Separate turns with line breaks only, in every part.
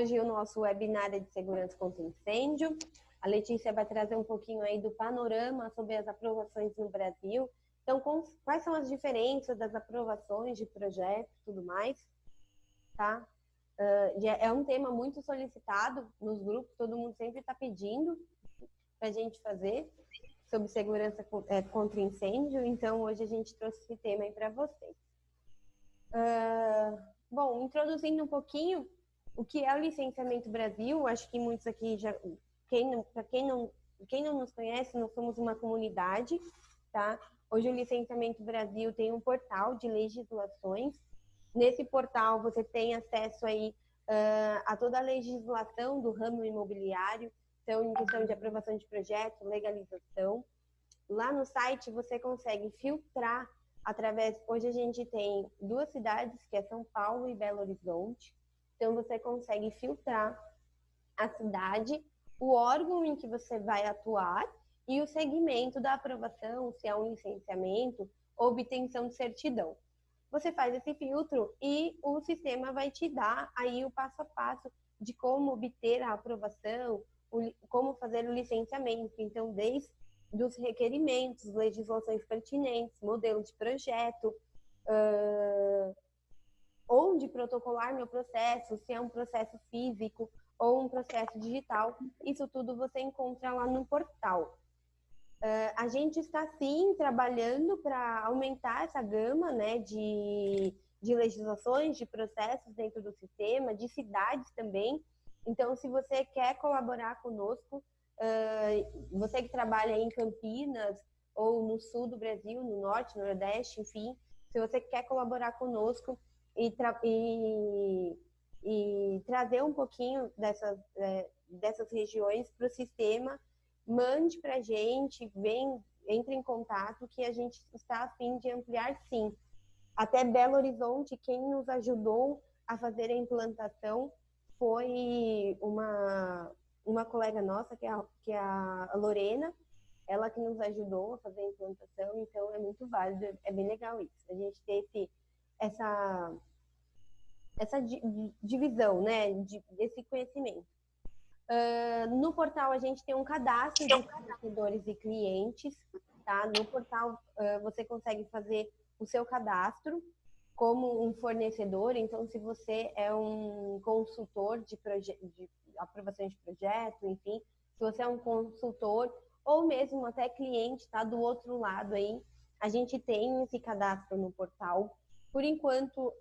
hoje o nosso webinar é de segurança contra incêndio. A Letícia vai trazer um pouquinho aí do panorama sobre as aprovações no Brasil. Então, quais são as diferenças das aprovações de projetos e tudo mais, tá? É um tema muito solicitado nos grupos, todo mundo sempre está pedindo para a gente fazer sobre segurança contra incêndio, então hoje a gente trouxe esse tema aí para vocês. Bom, introduzindo um pouquinho o que é o Licenciamento Brasil, acho que muitos aqui já, para quem não nos conhece, nós somos uma comunidade, tá? Hoje o Licenciamento Brasil tem um portal de legislações. Nesse portal você tem acesso aí a toda a legislação do ramo imobiliário, então em questão de aprovação de projeto, legalização. Lá no site você consegue filtrar através, hoje a gente tem 2 cidades, que é São Paulo e Belo Horizonte, então você consegue filtrar a cidade, o órgão em que você vai atuar e o segmento da aprovação, se é um licenciamento ou obtenção de certidão. Você faz esse filtro e o sistema vai te dar aí o passo a passo de como obter a aprovação, como fazer o licenciamento. Então, desde os requerimentos, legislações pertinentes, modelo de projeto, onde protocolar meu processo, se é um processo físico ou um processo digital, isso tudo você encontra lá no portal. A gente está, sim, trabalhando para aumentar essa gama, né, de legislações, de processos dentro do sistema, de cidades também. Então, se você quer colaborar conosco, você que trabalha em Campinas ou no sul do Brasil, no norte, no nordeste, enfim, se você quer colaborar conosco e trazer um pouquinho dessas regiões para o sistema, mande para a gente, entre em contato, que a gente está a fim de ampliar, sim. Até Belo Horizonte, quem nos ajudou a fazer a implantação foi uma colega nossa, que é a Lorena, ela que nos ajudou a fazer a implantação, então é muito válido, é bem legal isso. A gente ter essa divisão, né, desse conhecimento. No portal a gente tem um cadastro de fornecedores e clientes, tá? No portal você consegue fazer o seu cadastro como um fornecedor. Então, se você é um consultor de aprovação de projeto, enfim, se você é um consultor ou mesmo até cliente, tá? Do outro lado aí, a gente tem esse cadastro no portal. Por enquanto,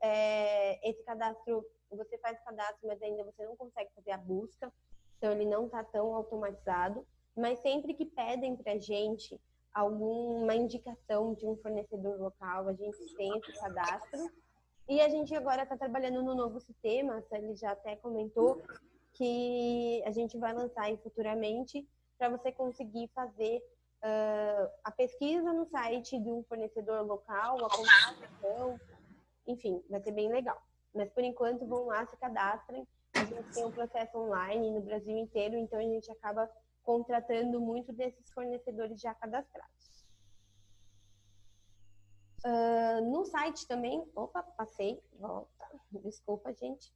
esse cadastro, você faz o cadastro, mas ainda você não consegue fazer a busca, então ele não está tão automatizado, mas sempre que pedem para a gente alguma indicação de um fornecedor local, a gente tem esse cadastro. E a gente agora está trabalhando no novo sistema, a Sally já até comentou que a gente vai lançar aí futuramente para você conseguir fazer a pesquisa no site de um fornecedor local, a contratação, enfim, vai ser bem legal. Mas por enquanto vão lá, se cadastrem. A gente tem um processo online no Brasil inteiro, então a gente acaba contratando muito desses fornecedores já cadastrados. No site também, volta, desculpa, gente.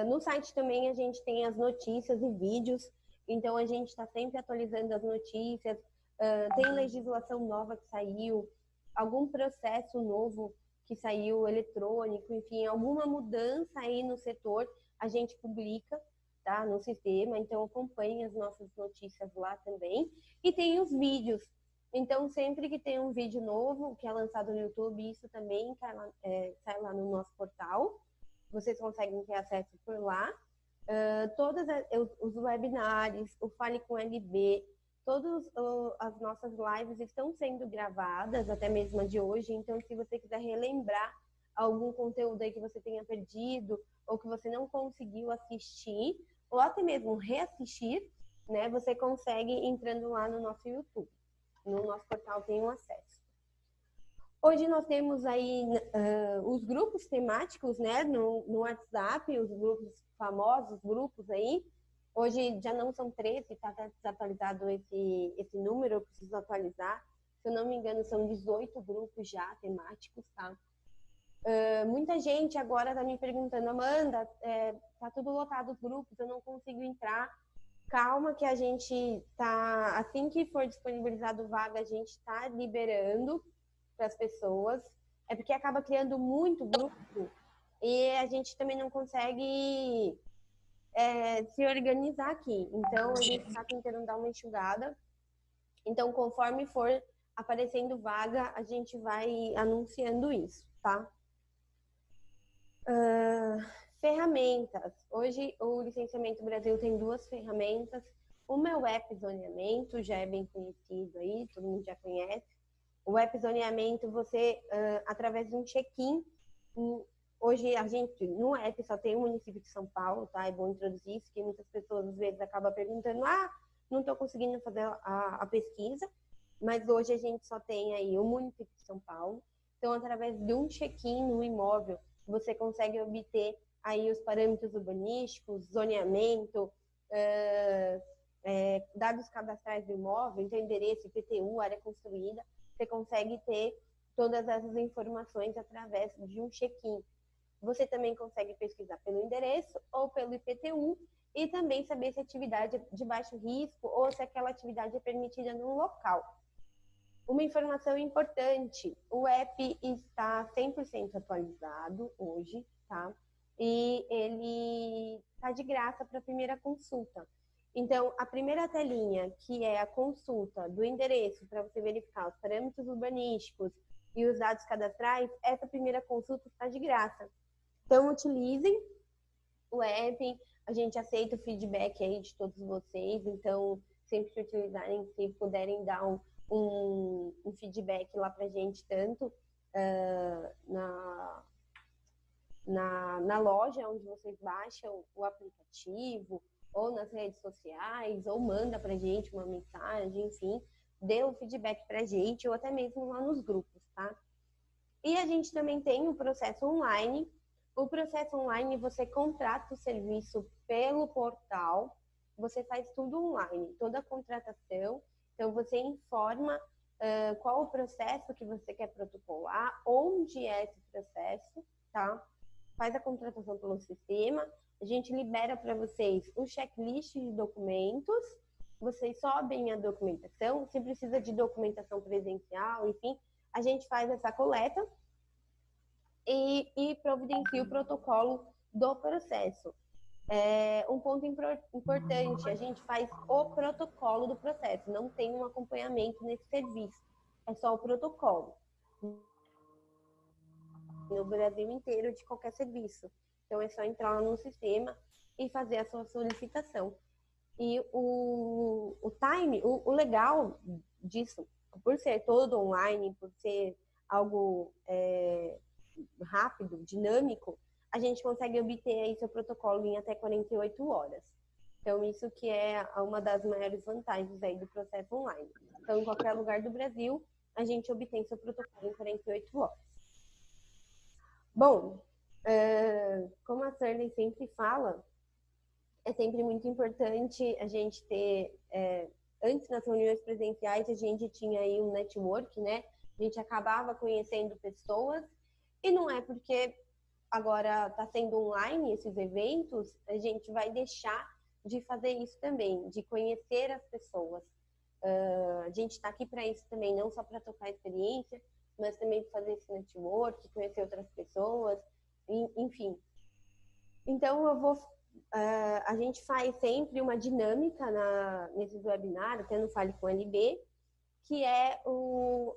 No site também a gente tem as notícias e vídeos, então a gente está sempre atualizando as notícias, tem legislação nova que saiu, algum processo novo que saiu eletrônico, enfim, alguma mudança aí no setor, a gente publica, tá, no sistema, então acompanhe as nossas notícias lá também. E tem os vídeos, então sempre que tem um vídeo novo que é lançado no YouTube, isso também sai lá no nosso portal, vocês conseguem ter acesso por lá. Todos os webinários, o Fale com LB, todas as nossas lives estão sendo gravadas, até mesmo a de hoje, então se você quiser relembrar algum conteúdo aí que você tenha perdido ou que você não conseguiu assistir, ou até mesmo reassistir, né, você consegue entrando lá no nosso YouTube. No nosso portal tem um acesso. Hoje nós temos aí os grupos temáticos, né, no WhatsApp, os grupos famosos, grupos aí. Hoje já não são 13, está desatualizado esse número, eu preciso atualizar. Se eu não me engano, são 18 grupos já temáticos, tá? Muita gente agora está me perguntando, Amanda, tá tudo lotado os grupos, eu não consigo entrar. Calma que a gente tá, assim que for disponibilizado vaga, a gente está liberando para as pessoas. É porque acaba criando muito grupo e a gente também não consegue se organizar aqui. Então, a gente está tentando dar uma enxugada. Então, conforme for aparecendo vaga, a gente vai anunciando isso, tá? Ferramentas. Hoje, o Licenciamento Brasil tem 2 ferramentas. Uma é o app zoneamento, já é bem conhecido aí, todo mundo já conhece. O app zoneamento, você, através de um check-in, hoje a gente, no app só tem o município de São Paulo, tá? É bom introduzir isso, que muitas pessoas às vezes acabam perguntando, não estou conseguindo fazer a pesquisa, mas hoje a gente só tem aí o município de São Paulo. Então, através de um check-in no imóvel, você consegue obter aí os parâmetros urbanísticos, zoneamento, dados cadastrais do imóvel, então endereço, IPTU, área construída. Você consegue ter todas essas informações através de um check-in. Você também consegue pesquisar pelo endereço ou pelo IPTU e também saber se a atividade é de baixo risco ou se aquela atividade é permitida no local. Uma informação importante, o app está 100% atualizado hoje, tá? E ele está de graça para a primeira consulta. Então, a primeira telinha, que é a consulta do endereço para você verificar os parâmetros urbanísticos e os dados cadastrais, essa primeira consulta está de graça. Então, utilizem o app, a gente aceita o feedback aí de todos vocês, então, sempre que utilizarem, se puderem dar um feedback lá pra gente, tanto na loja onde vocês baixam o aplicativo, ou nas redes sociais, ou manda pra gente uma mensagem, enfim, dê um feedback pra gente, ou até mesmo lá nos grupos, tá? E a gente também tem o processo online. O processo online, você contrata o serviço pelo portal, você faz tudo online, toda a contratação. Então, você informa qual o processo que você quer protocolar, onde é esse processo, tá? Faz a contratação pelo sistema, a gente libera para vocês o checklist de documentos, vocês sobem a documentação, se precisa de documentação presencial, enfim, a gente faz essa coleta e providencia o protocolo do processo. Um ponto importante, a gente faz o protocolo do processo, não tem um acompanhamento nesse serviço, é só o protocolo. No Brasil inteiro, de qualquer serviço. Então, é só entrar no sistema e fazer a sua solicitação. E o time, o legal disso, por ser todo online, por ser algo rápido, dinâmico, a gente consegue obter aí seu protocolo em até 48 horas. Então, isso que é uma das maiores vantagens aí do processo online. Então, em qualquer lugar do Brasil, a gente obtém seu protocolo em 48 horas. Bom, como a Shirley sempre fala, é sempre muito importante a gente ter, antes nas reuniões presenciais, a gente tinha aí um network, né? A gente acabava conhecendo pessoas, e não é porque agora está sendo online esses eventos, a gente vai deixar de fazer isso também, de conhecer as pessoas. A gente está aqui para isso também, não só para tocar experiência, mas também para fazer esse network, conhecer outras pessoas, enfim. Então, a gente faz sempre uma dinâmica nesses webinários, até no Fale com LB, que é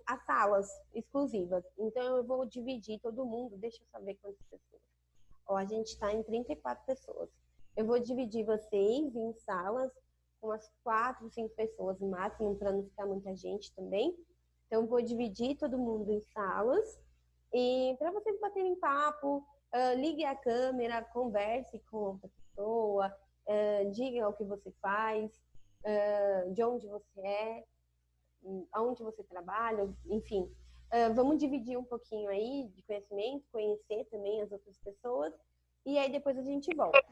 as salas exclusivas. Então, eu vou dividir todo mundo, deixa eu saber quantas pessoas. A gente está em 34 pessoas. Eu vou dividir vocês em salas com umas 4, 5 pessoas no máximo, para não ficar muita gente também. Então, vou dividir todo mundo em salas e para vocês baterem papo, ligue a câmera, converse com outra pessoa, diga o que você faz, de onde você é, aonde você trabalha, enfim. Vamos dividir um pouquinho aí de conhecimento, conhecer também as outras pessoas e aí depois a gente volta.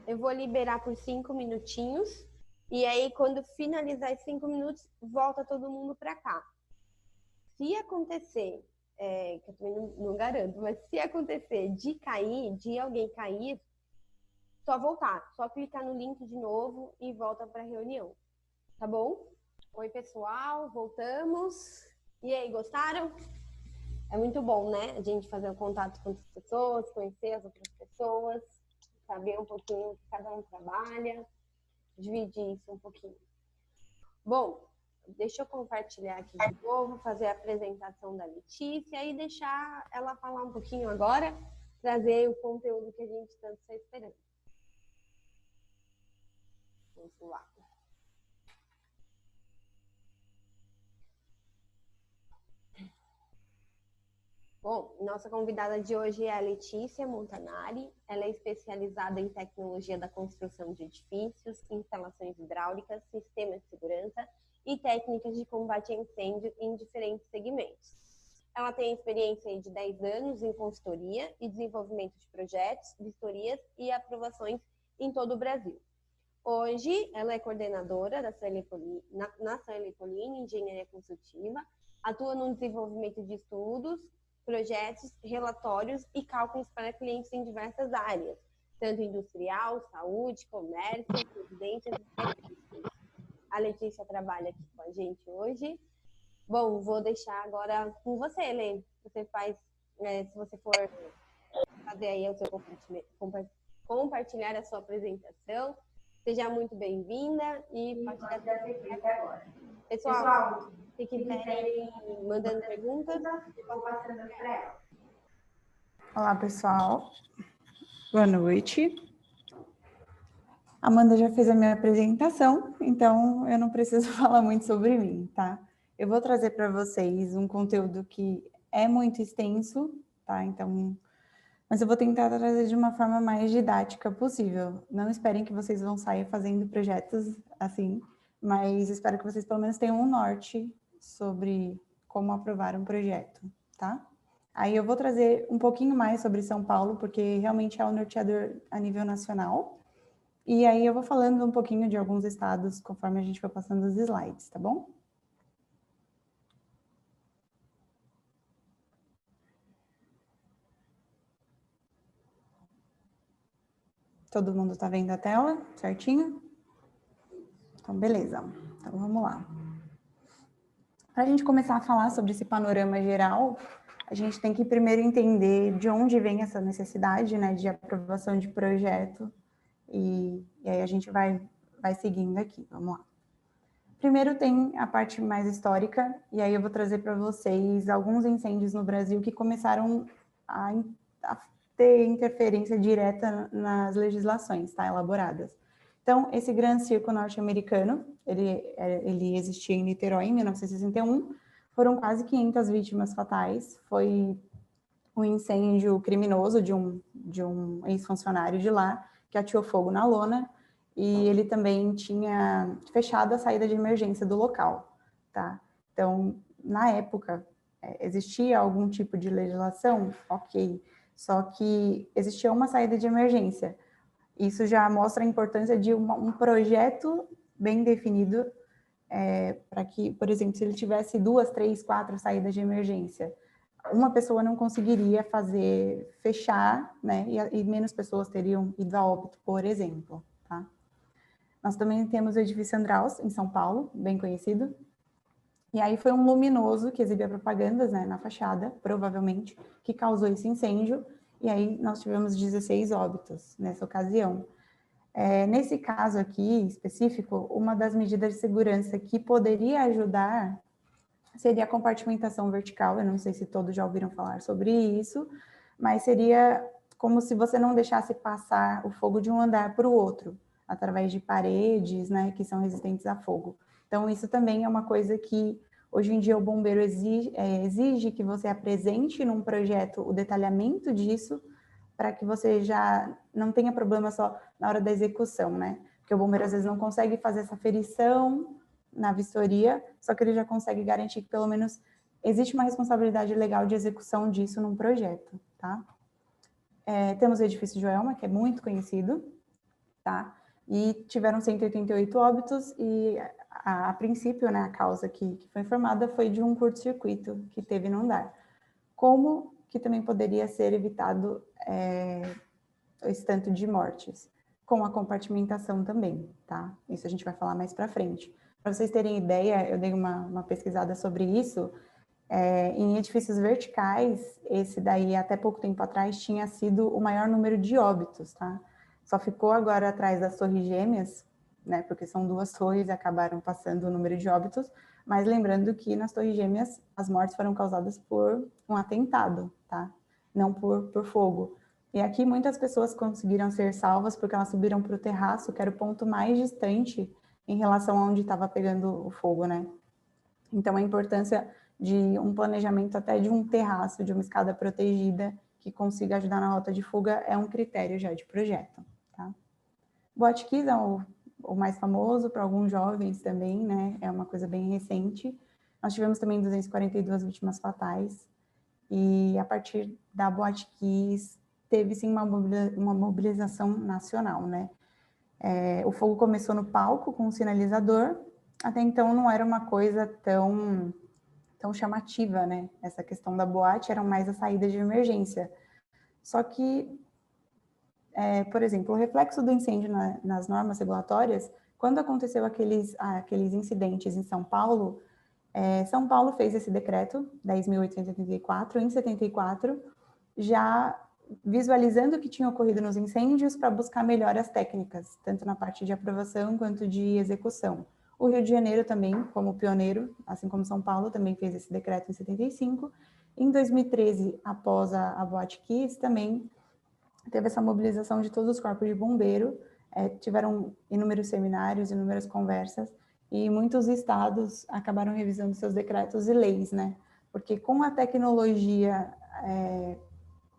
Eu vou liberar por 5 minutinhos e aí quando finalizar esses 5 minutos, volta todo mundo para cá. Se acontecer que eu também não garanto, mas se acontecer de cair, de alguém cair, só voltar, só clicar no link de novo e volta para a reunião, tá bom? Oi, pessoal, voltamos. E aí, gostaram? É muito bom, né? A gente fazer um contato com outras pessoas, conhecer as outras pessoas, saber um pouquinho o que cada um trabalha, dividir isso um pouquinho. Bom, deixa eu compartilhar aqui de novo, fazer a apresentação da Letícia e deixar ela falar um pouquinho agora, trazer o conteúdo que a gente tanto está esperando. Vamos lá. Bom, nossa convidada de hoje é a Letícia Montanari. Ela é especializada em tecnologia da construção de edifícios, instalações hidráulicas, sistemas de segurança e técnicas de combate a incêndio em diferentes segmentos. Ela tem experiência de 10 anos em consultoria e desenvolvimento de projetos, vistorias e aprovações em todo o Brasil. Hoje, ela é coordenadora da na Solepoline Engenharia Consultiva, atua no desenvolvimento de estudos, projetos, relatórios e cálculos para clientes em diversas áreas, tanto industrial, saúde, comércio, residências e serviços. A Letícia trabalha aqui com a gente hoje. Bom, vou deixar agora com você, Lê. Você faz, se você for fazer aí o seu compartilhar a sua apresentação, seja muito bem-vinda e pode dar agora. Pessoal, se quiserem mandando perguntas, eu vou passando para ela.
Olá, pessoal. Boa noite. A Amanda já fez a minha apresentação, então eu não preciso falar muito sobre mim, tá? Eu vou trazer para vocês um conteúdo que é muito extenso, tá? Então, mas eu vou tentar trazer de uma forma mais didática possível. Não esperem que vocês vão sair fazendo projetos assim, mas espero que vocês pelo menos tenham um norte sobre como aprovar um projeto, tá? Aí eu vou trazer um pouquinho mais sobre São Paulo, porque realmente é o norteador a nível nacional. E aí eu vou falando um pouquinho de alguns estados conforme a gente for passando os slides, tá bom? Todo mundo tá vendo a tela certinho? Então, beleza. Então, vamos lá. Para a gente começar a falar sobre esse panorama geral, a gente tem que primeiro entender de onde vem essa necessidade, né, de aprovação de projeto. E aí a gente vai seguindo aqui, vamos lá. Primeiro tem a parte mais histórica, e aí eu vou trazer para vocês alguns incêndios no Brasil que começaram a ter interferência direta nas legislações, tá, elaboradas. Então, esse Grande Circo norte-americano, ele existia em Niterói em 1961, foram quase 500 vítimas fatais, foi um incêndio criminoso de um ex-funcionário de lá, que ateou fogo na lona, e ele também tinha fechado a saída de emergência do local, tá? Então, na época, existia algum tipo de legislação? Ok, só que existia uma saída de emergência. Isso já mostra a importância de um projeto bem definido, para que, por exemplo, se ele tivesse 2, 3, 4 saídas de emergência, uma pessoa não conseguiria fechar, né, e menos pessoas teriam ido a óbito, por exemplo, tá? Nós também temos o edifício Andraus, em São Paulo, bem conhecido, e aí foi um luminoso que exibia propagandas, né, na fachada, provavelmente, que causou esse incêndio, e aí nós tivemos 16 óbitos nessa ocasião. Nesse caso aqui, específico, uma das medidas de segurança que poderia ajudar seria a compartimentação vertical. Eu não sei se todos já ouviram falar sobre isso, mas seria como se você não deixasse passar o fogo de um andar para o outro, através de paredes, né, que são resistentes a fogo. Então, isso também é uma coisa que, hoje em dia, o bombeiro exige que você apresente num projeto o detalhamento disso, para que você já não tenha problema só na hora da execução, né? Porque o bombeiro, às vezes, não consegue fazer essa ferição na vistoria, só que ele já consegue garantir que, pelo menos, existe uma responsabilidade legal de execução disso num projeto, tá? Temos o edifício Joelma, que é muito conhecido, tá? E tiveram 188 óbitos e, a princípio, né, a causa que foi informada foi de um curto-circuito que teve no andar. como que também poderia ser evitado esse tanto de mortes, com a compartimentação também, tá? Isso a gente vai falar mais para frente. Para vocês terem ideia, eu dei uma pesquisada sobre isso. Em edifícios verticais, esse daí, até pouco tempo atrás, tinha sido o maior número de óbitos, tá? Só ficou agora atrás das torres gêmeas, né? Porque são 2 torres e acabaram passando o número de óbitos, mas lembrando que nas torres gêmeas, as mortes foram causadas por um atentado, tá? Não por fogo. E aqui muitas pessoas conseguiram ser salvas porque elas subiram para o terraço, que era o ponto mais distante em relação a onde estava pegando o fogo, né? Então, a importância de um planejamento até de um terraço, de uma escada protegida, que consiga ajudar na rota de fuga, é um critério já de projeto, tá? Botkiss é o mais famoso para alguns jovens também, né? É uma coisa bem recente. Nós tivemos também 242 vítimas fatais, e a partir da Botkiss teve sim uma mobilização nacional, né? O fogo começou no palco com um sinalizador, até então não era uma coisa tão chamativa, né? Essa questão da boate era mais a saída de emergência. Só que, por exemplo, o reflexo do incêndio nas normas regulatórias, quando aconteceu aqueles incidentes em São Paulo, São Paulo fez esse decreto, 10.884, em 74, já visualizando o que tinha ocorrido nos incêndios para buscar melhoras técnicas, tanto na parte de aprovação quanto de execução. O Rio de Janeiro também, como pioneiro, assim como São Paulo, também fez esse decreto em 75. Em 2013, após a Botkiss, também teve essa mobilização de todos os corpos de bombeiro, tiveram inúmeros seminários, inúmeras conversas, e muitos estados acabaram revisando seus decretos e leis, né? Porque com a tecnologia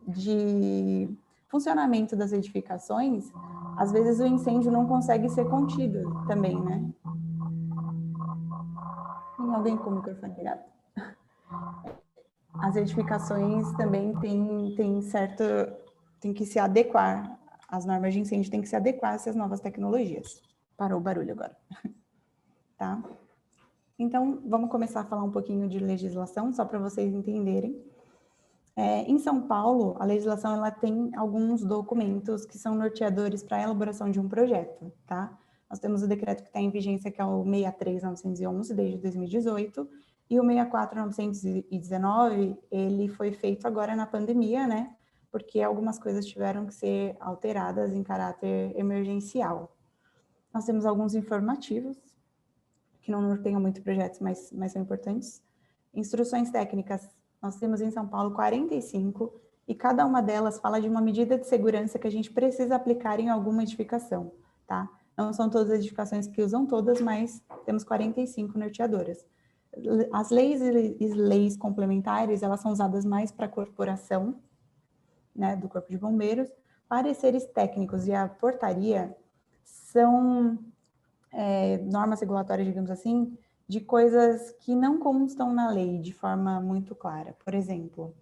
de funcionamento das edificações, às vezes o incêndio não consegue ser contido também, né? Tem alguém com o microfone ligado? As edificações também tem que se adequar, as normas de incêndio têm que se adequar a essas novas tecnologias. Parou o barulho agora. Tá? Então, vamos começar a falar um pouquinho de legislação, só para vocês entenderem. Em São Paulo, a legislação ela tem alguns documentos que são norteadores para a elaboração de um projeto, tá? Nós temos o decreto que está em vigência, que é o 63.911, desde 2018, e o 64.919, ele foi feito agora na pandemia, né? Porque algumas coisas tiveram que ser alteradas em caráter emergencial. Nós temos alguns informativos, que não norteiam muito projetos, mas são importantes. Instruções técnicas, nós temos em São Paulo 45, e cada uma delas fala de uma medida de segurança que a gente precisa aplicar em alguma edificação, tá? Não são todas as edificações que usam todas, mas temos 45 norteadoras. As leis e leis complementares, elas são usadas mais para a corporação, né, do Corpo de Bombeiros. Pareceres técnicos e a portaria são normas regulatórias, digamos assim, de coisas que não constam na lei de forma muito clara. Por exemplo,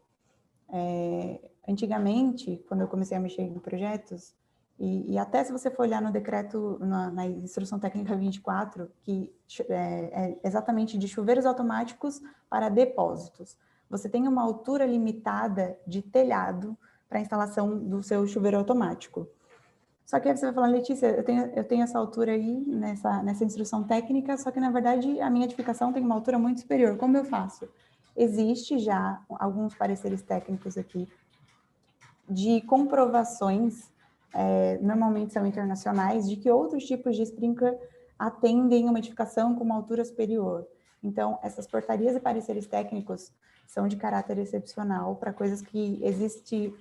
antigamente, quando eu comecei a mexer em projetos, e até se você for olhar no decreto, na instrução técnica 24, que é exatamente de chuveiros automáticos para depósitos, você tem uma altura limitada de telhado para a instalação do seu chuveiro automático. Só que aí você vai falar, Letícia, eu tenho essa altura aí nessa instrução técnica, só que na verdade a minha edificação tem uma altura muito superior. Como eu faço? Existe já alguns pareceres técnicos aqui de comprovações, normalmente são internacionais, de que outros tipos de sprinkler atendem uma edificação com uma altura superior. Então, essas portarias e pareceres técnicos são de caráter excepcional para coisas que existe.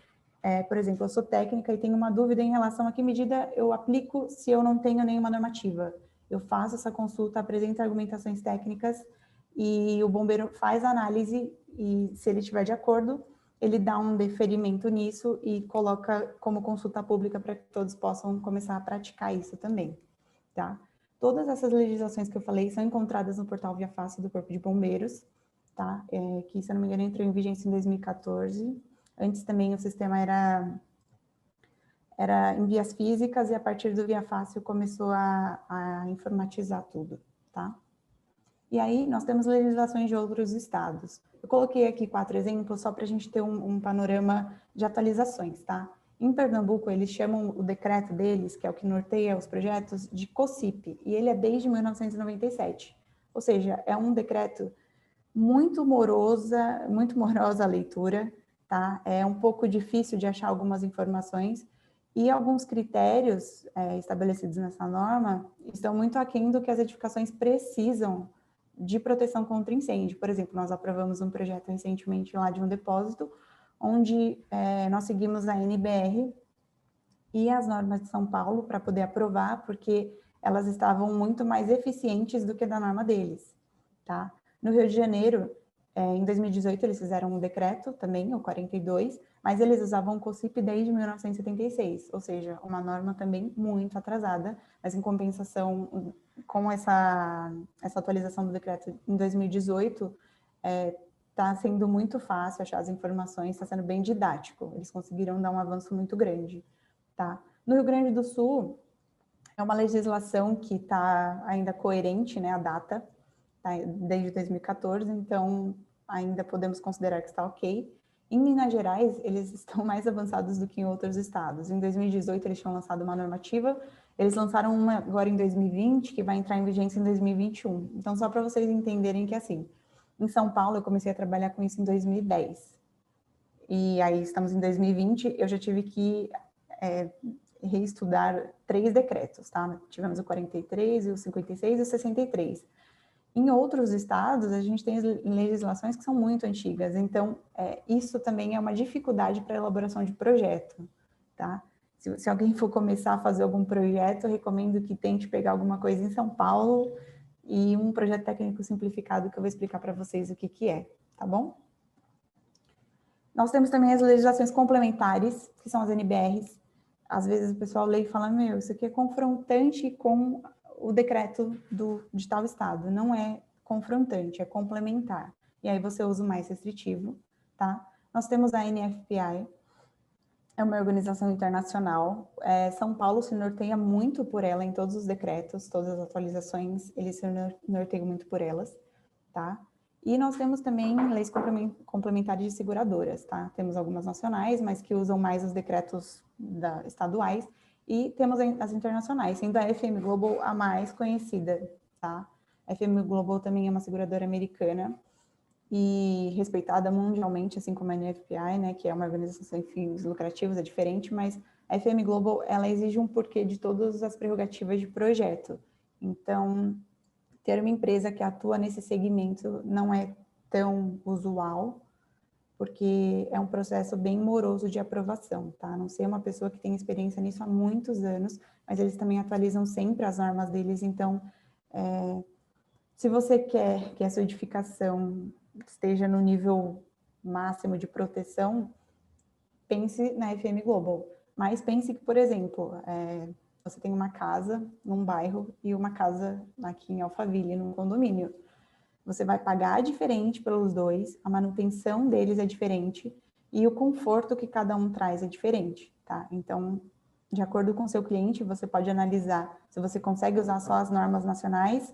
Por exemplo, eu sou técnica e tenho uma dúvida em relação a que medida eu aplico se eu não tenho nenhuma normativa. Eu faço essa consulta, apresento argumentações técnicas e o bombeiro faz a análise e, se ele estiver de acordo, ele dá um deferimento nisso e coloca como consulta pública para que todos possam começar a praticar isso também, tá? Todas essas legislações que eu falei são encontradas no portal Via Fácil do Corpo de Bombeiros, tá? Que, se eu não me engano, entrou em vigência em 2014. Antes também o sistema era em vias físicas e a partir do Via Fácil começou a informatizar tudo, tá? E aí nós temos legislações de outros estados. Eu coloquei aqui 4 exemplos só para a gente ter um panorama de atualizações, tá? Em Pernambuco, eles chamam o decreto deles, que é o que norteia os projetos, de COCIP, e ele é desde 1997. Ou seja, é um decreto muito morosa a leitura, tá? É um pouco difícil de achar algumas informações, e alguns critérios estabelecidos nessa norma estão muito aquém do que as edificações precisam de proteção contra incêndio. Por exemplo, nós aprovamos um projeto recentemente lá de um depósito, onde nós seguimos a NBR e as normas de São Paulo para poder aprovar, porque elas estavam muito mais eficientes do que da norma deles, tá? No Rio de Janeiro, em 2018, eles fizeram um decreto também, o 42, mas eles usavam o COCIP desde 1976, ou seja, uma norma também muito atrasada, mas em compensação, com essa atualização do decreto em 2018, está sendo muito fácil achar as informações, está sendo bem didático, eles conseguiram dar um avanço muito grande, tá? No Rio Grande do Sul, é uma legislação que está ainda coerente, né, a data, tá, desde 2014, então ainda podemos considerar que está ok. Em Minas Gerais, eles estão mais avançados do que em outros estados. Em 2018, eles tinham lançado uma normativa, eles lançaram uma agora em 2020, que vai entrar em vigência em 2021. Então, só para vocês entenderem que, assim, em São Paulo, eu comecei a trabalhar com isso em 2010. E aí, estamos em 2020, eu já tive que reestudar 3 decretos, tá? Tivemos o 43, o 56 e o 63. Em outros estados, a gente tem legislações que são muito antigas, então isso também é uma dificuldade para a elaboração de projeto, tá? Se alguém for começar a fazer algum projeto, eu recomendo que tente pegar alguma coisa em São Paulo e um projeto técnico simplificado que eu vou explicar para vocês o que é, tá bom? Nós temos também as legislações complementares, que são as NBRs. Às vezes o pessoal lê e fala, meu, isso aqui é confrontante com o decreto de tal estado. Não é confrontante, é complementar. E aí você usa o mais restritivo, tá? Nós temos a NFPI, é uma organização internacional. São Paulo se norteia muito por ela em todos os decretos, todas as atualizações, eles se norteiam muito por elas, tá? E nós temos também leis complementares de seguradoras, tá? Temos algumas nacionais, mas que usam mais os decretos estaduais, e temos as internacionais, sendo a FM Global a mais conhecida, tá? A FM Global também é uma seguradora americana e respeitada mundialmente, assim como a NFPI, né, que é uma organização sem fins lucrativos, é diferente, mas a FM Global, ela exige um porquê de todas as prerrogativas de projeto. Então, ter uma empresa que atua nesse segmento não é tão usual, porque é um processo bem moroso de aprovação, tá? A não ser uma pessoa que tem experiência nisso há muitos anos, mas eles também atualizam sempre as normas deles, então, se você quer que a sua edificação esteja no nível máximo de proteção, pense na FM Global, mas pense que, por exemplo, você tem uma casa num bairro e uma casa aqui em Alphaville, num condomínio. Você vai pagar diferente pelos dois, a manutenção deles é diferente e o conforto que cada um traz é diferente, tá? Então, de acordo com o seu cliente, você pode analisar se você consegue usar só as normas nacionais.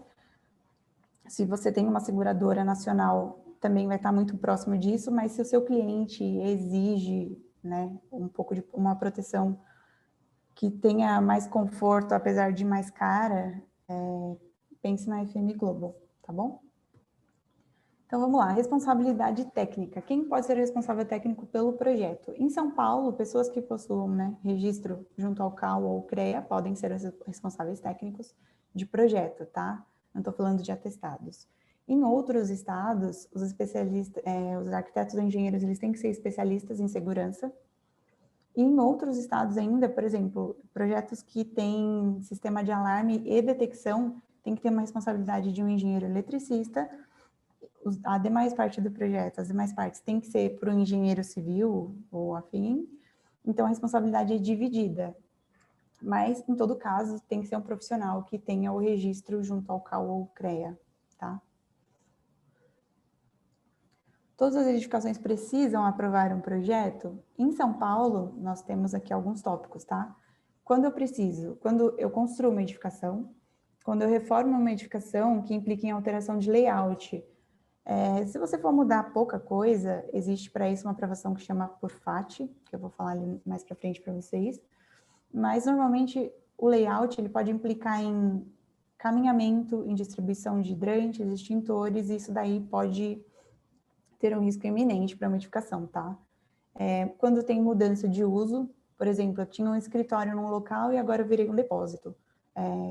Se você tem uma seguradora nacional, também vai estar muito próximo disso, mas se o seu cliente exige, né, um pouco de uma proteção que tenha mais conforto, apesar de mais cara, pense na FM Global, tá bom? Então, vamos lá, responsabilidade técnica. Quem pode ser responsável técnico pelo projeto? Em São Paulo, pessoas que possuam, né, registro junto ao CAU ou CREA podem ser os responsáveis técnicos de projeto, tá? Não estou falando de atestados. Em outros estados, os especialistas, os arquitetos ou engenheiros, eles têm que ser especialistas em segurança. E em outros estados ainda, por exemplo, projetos que têm sistema de alarme e detecção, tem que ter uma responsabilidade de um engenheiro eletricista. A demais parte do projeto, as demais partes, tem que ser para o engenheiro civil ou afim, então a responsabilidade é dividida. Mas, em todo caso, tem que ser um profissional que tenha o registro junto ao CAU ou CREA, tá? Todas as edificações precisam aprovar um projeto? Em São Paulo, nós temos aqui alguns tópicos, tá? Quando eu construo uma edificação, quando eu reformo uma edificação que implica em alteração de layout. Se você for mudar pouca coisa, existe para isso uma aprovação que chama por FAT, que eu vou falar ali mais para frente para vocês. Mas, normalmente, o layout ele pode implicar em caminhamento, em distribuição de hidrantes, extintores, e isso daí pode ter um risco iminente para a modificação, tá? Quando tem mudança de uso, por exemplo, eu tinha um escritório num local e agora eu virei um depósito.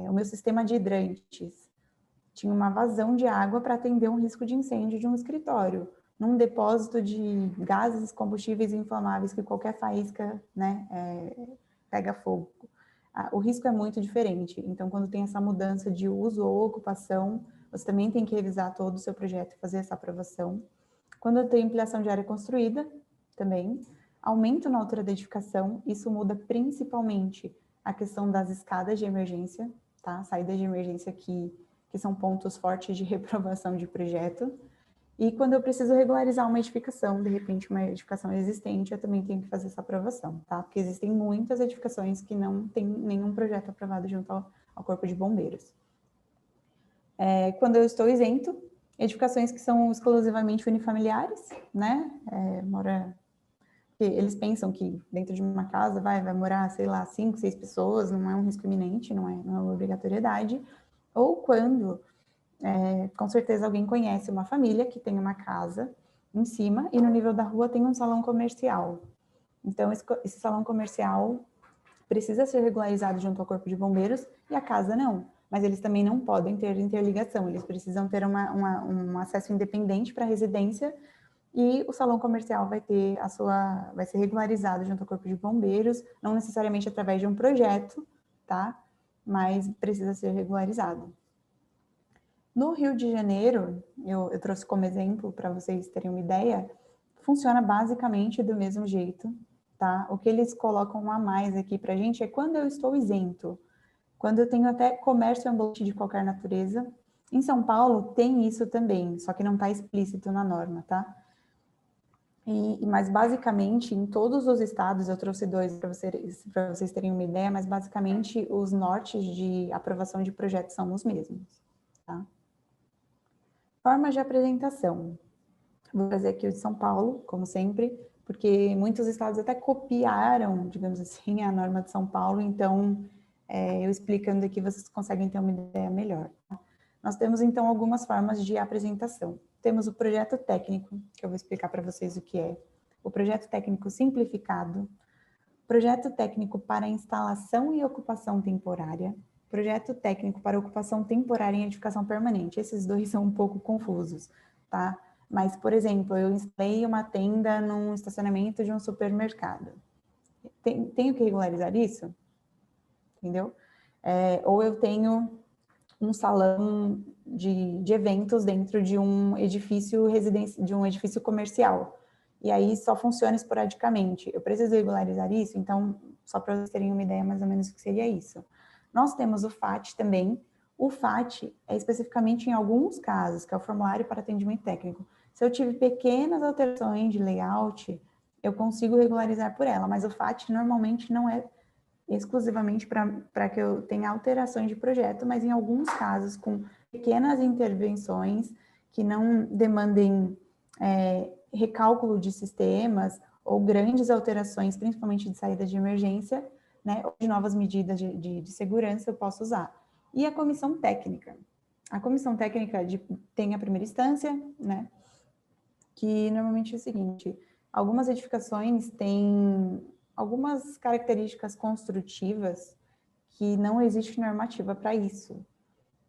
O meu sistema de hidrantes tinha uma vazão de água para atender um risco de incêndio de um escritório. Num depósito de gases, combustíveis inflamáveis que qualquer faísca, né, pega fogo. O risco é muito diferente. Então, quando tem essa mudança de uso ou ocupação, você também tem que revisar todo o seu projeto e fazer essa aprovação. Quando tem ampliação de área construída, também, aumento na altura da edificação, isso muda principalmente a questão das escadas de emergência, tá? Saídas de emergência que são pontos fortes de reprovação de projeto. E quando eu preciso regularizar uma edificação, de repente uma edificação existente, eu também tenho que fazer essa aprovação, tá? Porque existem muitas edificações que não tem nenhum projeto aprovado junto ao Corpo de Bombeiros. Quando eu estou isento, edificações que são exclusivamente unifamiliares, né? Eles pensam que dentro de uma casa vai morar, sei lá, 5, 6 pessoas, não é um risco iminente, não é uma obrigatoriedade. Ou quando, com certeza, alguém conhece uma família que tem uma casa em cima e no nível da rua tem um salão comercial. Então, esse salão comercial precisa ser regularizado junto ao Corpo de Bombeiros e a casa não. Mas eles também não podem ter interligação, eles precisam ter um acesso independente para a residência e o salão comercial vai ser regularizado junto ao Corpo de Bombeiros, não necessariamente através de um projeto, tá? Mas precisa ser regularizado. No Rio de Janeiro, eu trouxe como exemplo para vocês terem uma ideia, funciona basicamente do mesmo jeito, tá? O que eles colocam a mais aqui para a gente é quando eu estou isento, quando eu tenho até comércio ambulante de qualquer natureza. Em São Paulo tem isso também, só que não está explícito na norma, tá? Mas basicamente em todos os estados, eu trouxe 2 para vocês terem uma ideia, mas basicamente os nortes de aprovação de projetos são os mesmos, tá? Formas de apresentação. Vou trazer aqui o de São Paulo, como sempre, porque muitos estados até copiaram, digamos assim, a norma de São Paulo, então eu explicando aqui vocês conseguem ter uma ideia melhor. Tá? Nós temos então algumas formas de apresentação. Temos o projeto técnico, que eu vou explicar para vocês o que é. O projeto técnico simplificado, projeto técnico para instalação e ocupação temporária, projeto técnico para ocupação temporária em edificação permanente. Esses 2 são um pouco confusos, tá? Mas, por exemplo, eu instalei uma tenda num estacionamento de um supermercado. Tenho que regularizar isso? Entendeu? Ou eu tenho um salão de eventos dentro de um edifício comercial. E aí só funciona esporadicamente. Eu preciso regularizar isso? Então, só para vocês terem uma ideia mais ou menos do que seria isso. Nós temos o FAT também. O FAT é especificamente em alguns casos, que é o formulário para atendimento técnico. Se eu tive pequenas alterações de layout, eu consigo regularizar por ela, mas o FAT normalmente não é exclusivamente para que eu tenha alterações de projeto, mas em alguns casos, com pequenas intervenções que não demandem recálculo de sistemas ou grandes alterações, principalmente de saída de emergência, né, ou de novas medidas de segurança, eu posso usar. E a comissão técnica. A comissão técnica tem a primeira instância, né, que normalmente é o seguinte, algumas edificações têm algumas características construtivas que não existe normativa para isso,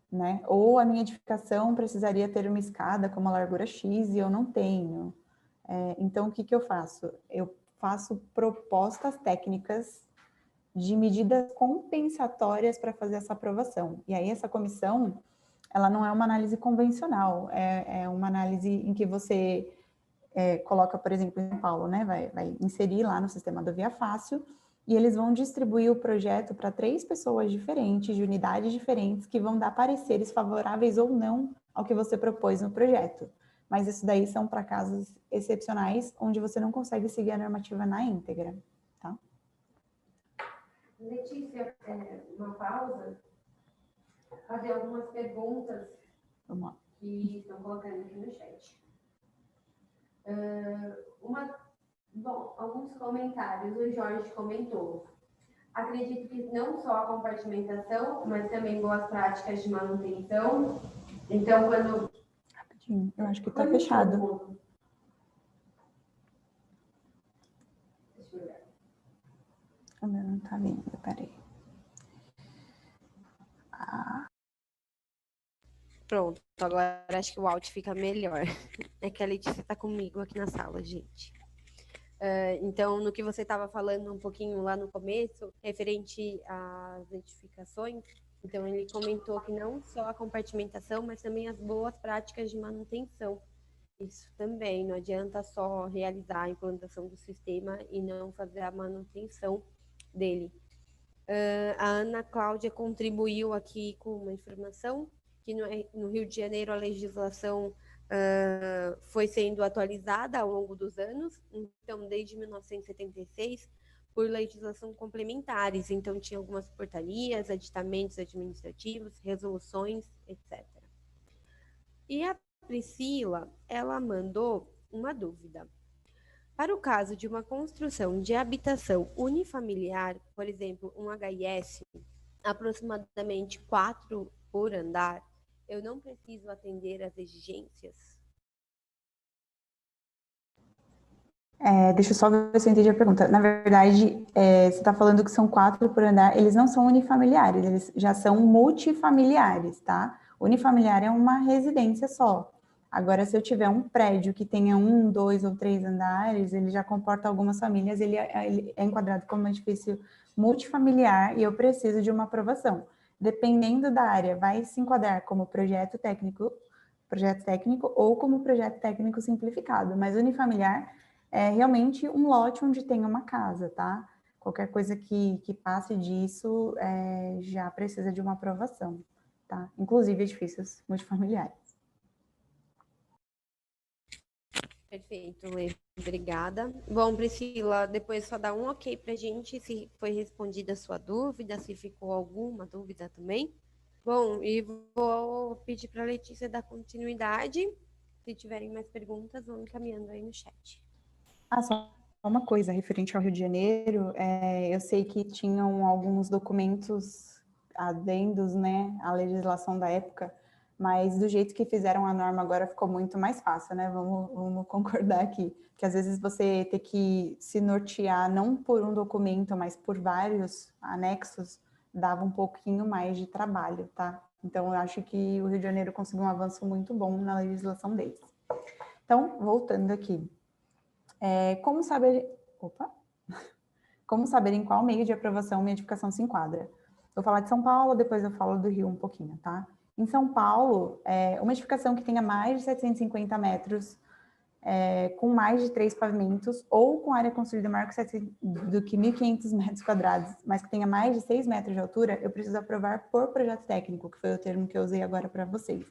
né? Ou a minha edificação precisaria ter uma escada com uma largura X e eu não tenho. Então, o que eu faço? Eu faço propostas técnicas de medidas compensatórias para fazer essa aprovação. E aí, essa comissão, ela não é uma análise convencional, é uma análise em que você coloca, por exemplo, em São Paulo, né, vai inserir lá no sistema do Via Fácil, e eles vão distribuir o projeto para 3 pessoas diferentes, de unidades diferentes, que vão dar pareceres favoráveis ou não ao que você propôs no projeto. Mas isso daí são para casos excepcionais, onde você não consegue seguir a normativa na íntegra, tá?
Letícia, uma pausa. fazer algumas perguntas
Vamos lá.
que estão colocando aqui no chat. Alguns comentários. O Jorge comentou. Acredito que não só a compartimentação, mas também boas práticas de manutenção. Então,
Rapidinho, eu acho que está fechado.
Deixa eu ver.
O meu não está vindo, peraí.
Pronto, agora acho que o áudio fica melhor. É que a Letícia está comigo aqui na sala, gente. Então, no que você estava falando um pouquinho lá no começo, referente às edificações, então ele comentou que não só a compartimentação, mas também as boas práticas de manutenção. Isso também, não adianta só realizar a implantação do sistema e não fazer a manutenção dele. A Ana Cláudia contribuiu aqui com uma informação que no Rio de Janeiro a legislação foi sendo atualizada ao longo dos anos, então desde 1976, por legislação complementares, então tinha algumas portarias, aditamentos administrativos, resoluções, etc. E a Priscila, ela mandou uma dúvida. Para o caso de uma construção de habitação unifamiliar, por exemplo, um HIS, aproximadamente 4 por andar, eu não preciso atender às exigências?
Deixa eu só ver se eu entendi a pergunta. Na verdade, você está falando que são 4 por andar, eles não são unifamiliares, eles já são multifamiliares, tá? Unifamiliar é uma residência só. Agora, se eu tiver um prédio que tenha 1, 2 ou 3 andares, ele já comporta algumas famílias, ele é enquadrado como um edifício multifamiliar e eu preciso de uma aprovação. Dependendo da área, vai se enquadrar como projeto técnico ou como projeto técnico simplificado, mas unifamiliar é realmente um lote onde tem uma casa, tá? Qualquer coisa que passe disso já precisa de uma aprovação, tá? Inclusive edifícios multifamiliares.
Perfeito, Lê. Obrigada. Bom, Priscila, depois só dá um ok para a gente se foi respondida a sua dúvida, se ficou alguma dúvida também. Bom, e vou pedir para a Letícia dar continuidade. Se tiverem mais perguntas, vão encaminhando aí no chat.
Só uma coisa referente ao Rio de Janeiro, eu sei que tinham alguns documentos adendos, né, à legislação da época, mas do jeito que fizeram a norma agora ficou muito mais fácil, né? Vamos concordar aqui, que às vezes você ter que se nortear não por um documento, mas por vários anexos, dava um pouquinho mais de trabalho, tá? Então, eu acho que o Rio de Janeiro conseguiu um avanço muito bom na legislação deles. Então, voltando aqui. Como saber em qual meio de aprovação minha edificação se enquadra? Vou falar de São Paulo, depois eu falo do Rio um pouquinho, tá? Em São Paulo, uma edificação que tenha mais de 750 metros, com mais de 3 pavimentos, ou com área construída maior do que 1.500 metros quadrados, mas que tenha mais de 6 metros de altura, eu preciso aprovar por projeto técnico, que foi o termo que eu usei agora para vocês.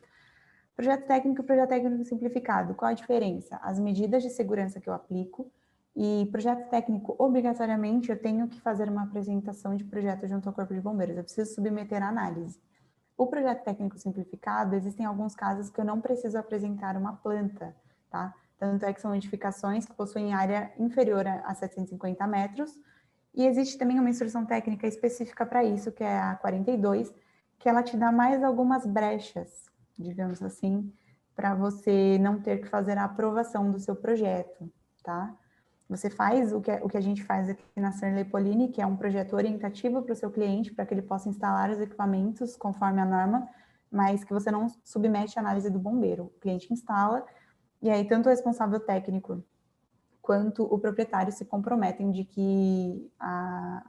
Projeto técnico e projeto técnico simplificado, qual a diferença? As medidas de segurança que eu aplico, e projeto técnico, obrigatoriamente, eu tenho que fazer uma apresentação de projeto junto ao Corpo de Bombeiros, eu preciso submeter a análise. O projeto técnico simplificado, existem alguns casos que eu não preciso apresentar uma planta, tá? Tanto é que são edificações que possuem área inferior a 750 metros, e existe também uma instrução técnica específica para isso, que é a 42, que ela te dá mais algumas brechas, digamos assim, para você não ter que fazer a aprovação do seu projeto, tá? Você faz o que a gente faz aqui na Sanley Polini, que é um projeto orientativo para o seu cliente, para que ele possa instalar os equipamentos conforme a norma, mas que você não submete à análise do bombeiro. O cliente instala, e aí tanto o responsável técnico quanto o proprietário se comprometem de que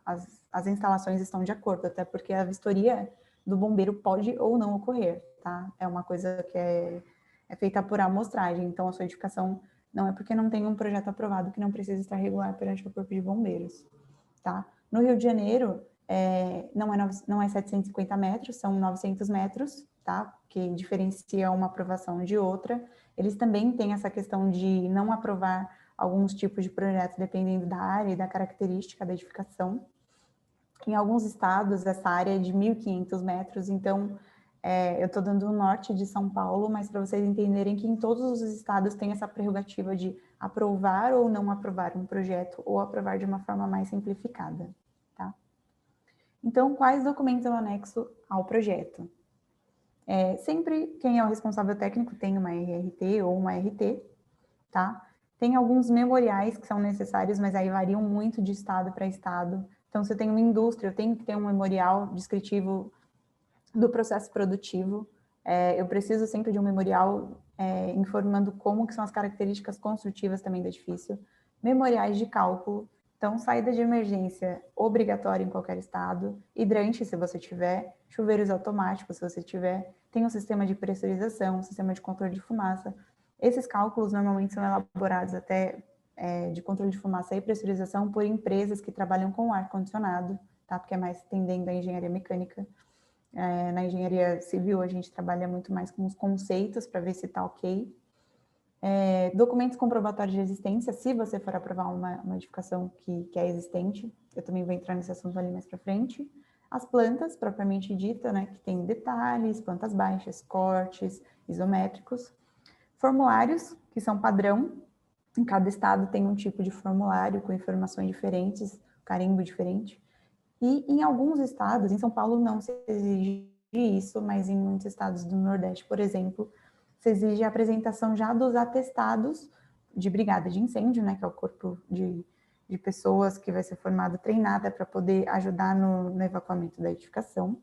as instalações estão de acordo, até porque a vistoria do bombeiro pode ou não ocorrer, tá? É uma coisa que é feita por amostragem, então a sua edificação não é porque não tem um projeto aprovado que não precisa estar regular perante o Corpo de Bombeiros, tá? No Rio de Janeiro, não é 750 metros, são 900 metros, tá? Que diferencia uma aprovação de outra. Eles também têm essa questão de não aprovar alguns tipos de projetos dependendo da área e da característica da edificação. Em alguns estados, essa área é de 1.500 metros, então Eu estou dando o norte de São Paulo, mas para vocês entenderem que em todos os estados tem essa prerrogativa de aprovar ou não aprovar um projeto, ou aprovar de uma forma mais simplificada, tá? Então, quais documentos eu anexo ao projeto? Sempre quem é o responsável técnico tem uma RRT ou uma RT, tá? Tem alguns memoriais que são necessários, mas aí variam muito de estado para estado. Então, se eu tenho uma indústria, eu tenho que ter um memorial descritivo do processo produtivo. Eu preciso sempre de um memorial informando como que são as características construtivas também do edifício. Memoriais de cálculo. Então, saída de emergência obrigatória em qualquer estado, hidrante, se você tiver, chuveiros automáticos, se você tiver, tem um sistema de pressurização, um sistema de controle de fumaça. Esses cálculos normalmente são elaborados até de controle de fumaça e pressurização por empresas que trabalham com ar-condicionado, tá? Porque é mais tendendo à engenharia mecânica. Na engenharia civil, a gente trabalha muito mais com os conceitos para ver se está ok. Documentos comprobatórios de existência, se você for aprovar uma edificação que é existente, eu também vou entrar nesse assunto ali mais para frente. As plantas, propriamente dita, né, que tem detalhes, plantas baixas, cortes, isométricos. Formulários, que são padrão, em cada estado tem um tipo de formulário com informações diferentes, carimbo diferente. E em alguns estados, em São Paulo não se exige isso, mas em muitos estados do Nordeste, por exemplo, se exige a apresentação já dos atestados de brigada de incêndio, né, que é o corpo de pessoas que vai ser formado, treinada para poder ajudar no evacuamento da edificação.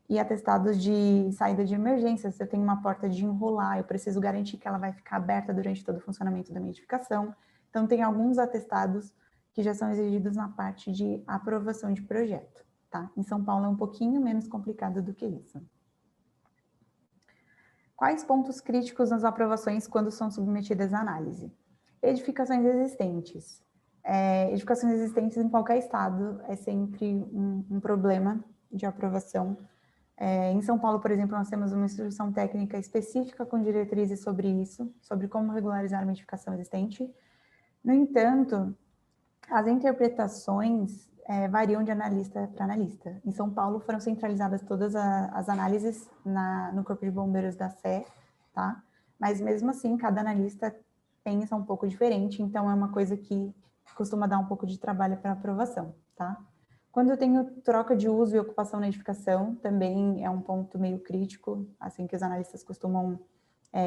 E atestados de saída de emergência, se eu tenho uma porta de enrolar, eu preciso garantir que ela vai ficar aberta durante todo o funcionamento da minha edificação. Então, tem alguns atestados que já são exigidos na parte de aprovação de projeto, tá? Em São Paulo é um pouquinho menos complicado do que isso. Quais pontos críticos nas aprovações quando são submetidas à análise? Edificações existentes. Edificações existentes em qualquer estado é sempre um problema de aprovação. Em São Paulo, por exemplo, nós temos uma instrução técnica específica com diretrizes sobre isso, sobre como regularizar uma edificação existente. No entanto, as interpretações variam de analista para analista. Em São Paulo foram centralizadas todas as análises no Corpo de Bombeiros da Sé, tá? Mas mesmo assim, cada analista pensa um pouco diferente, então é uma coisa que costuma dar um pouco de trabalho para aprovação, tá? Quando eu tenho troca de uso e ocupação na edificação, também é um ponto meio crítico, assim que os analistas costumam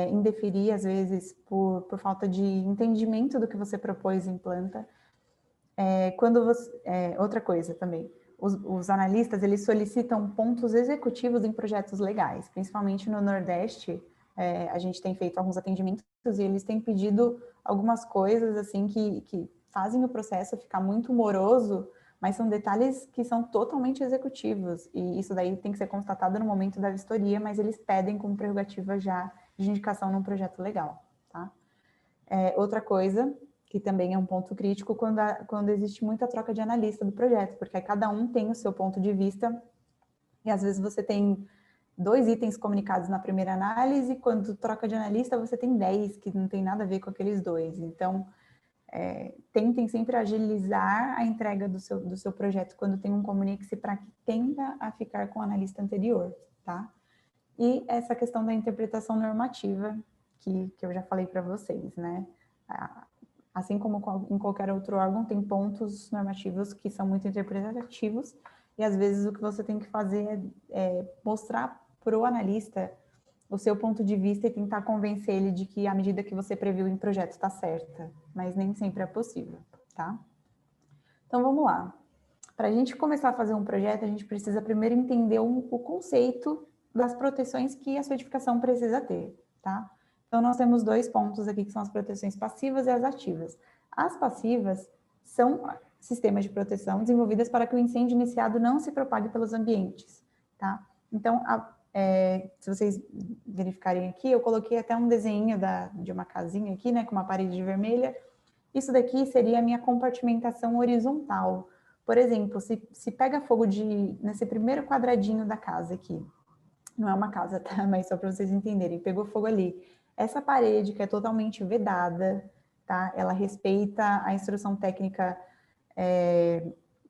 indeferir, às vezes, por falta de entendimento do que você propôs em planta. Outra coisa também, os analistas, eles solicitam pontos executivos em projetos legais, principalmente no Nordeste, a gente tem feito alguns atendimentos e eles têm pedido algumas coisas, assim, que fazem o processo ficar muito moroso, mas são detalhes que são totalmente executivos, e isso daí tem que ser constatado no momento da vistoria, mas eles pedem como prerrogativa já de indicação num projeto legal, tá? Outra coisa, que também é um ponto crítico, quando existe muita troca de analista do projeto, porque aí cada um tem o seu ponto de vista, e às vezes você tem 2 itens comunicados na primeira análise, quando troca de analista você tem 10 que não tem nada a ver com aqueles 2, então tentem sempre agilizar a entrega do seu projeto quando tem um comunique-se para que tenda a ficar com o analista anterior, tá? E essa questão da interpretação normativa, que eu já falei para vocês, né? Assim como em qualquer outro órgão, tem pontos normativos que são muito interpretativos, e às vezes o que você tem que fazer é mostrar para o analista o seu ponto de vista e tentar convencer ele de que a medida que você previu em projeto está certa, mas nem sempre é possível, tá? Então vamos lá. Para a gente começar a fazer um projeto, a gente precisa primeiro entender o conceito das proteções que a sua edificação precisa ter, tá? Então nós temos 2 pontos aqui que são as proteções passivas e as ativas. As passivas são sistemas de proteção desenvolvidas para que o incêndio iniciado não se propague pelos ambientes, tá? Então, se vocês verificarem aqui, eu coloquei até um desenho de uma casinha aqui, né, com uma parede vermelha. Isso daqui seria a minha compartimentação horizontal. Por exemplo, se pega fogo nesse primeiro quadradinho da casa aqui, não é uma casa, tá? Mas só para vocês entenderem, pegou fogo ali. Essa parede que é totalmente vedada, tá? Ela respeita a instrução técnica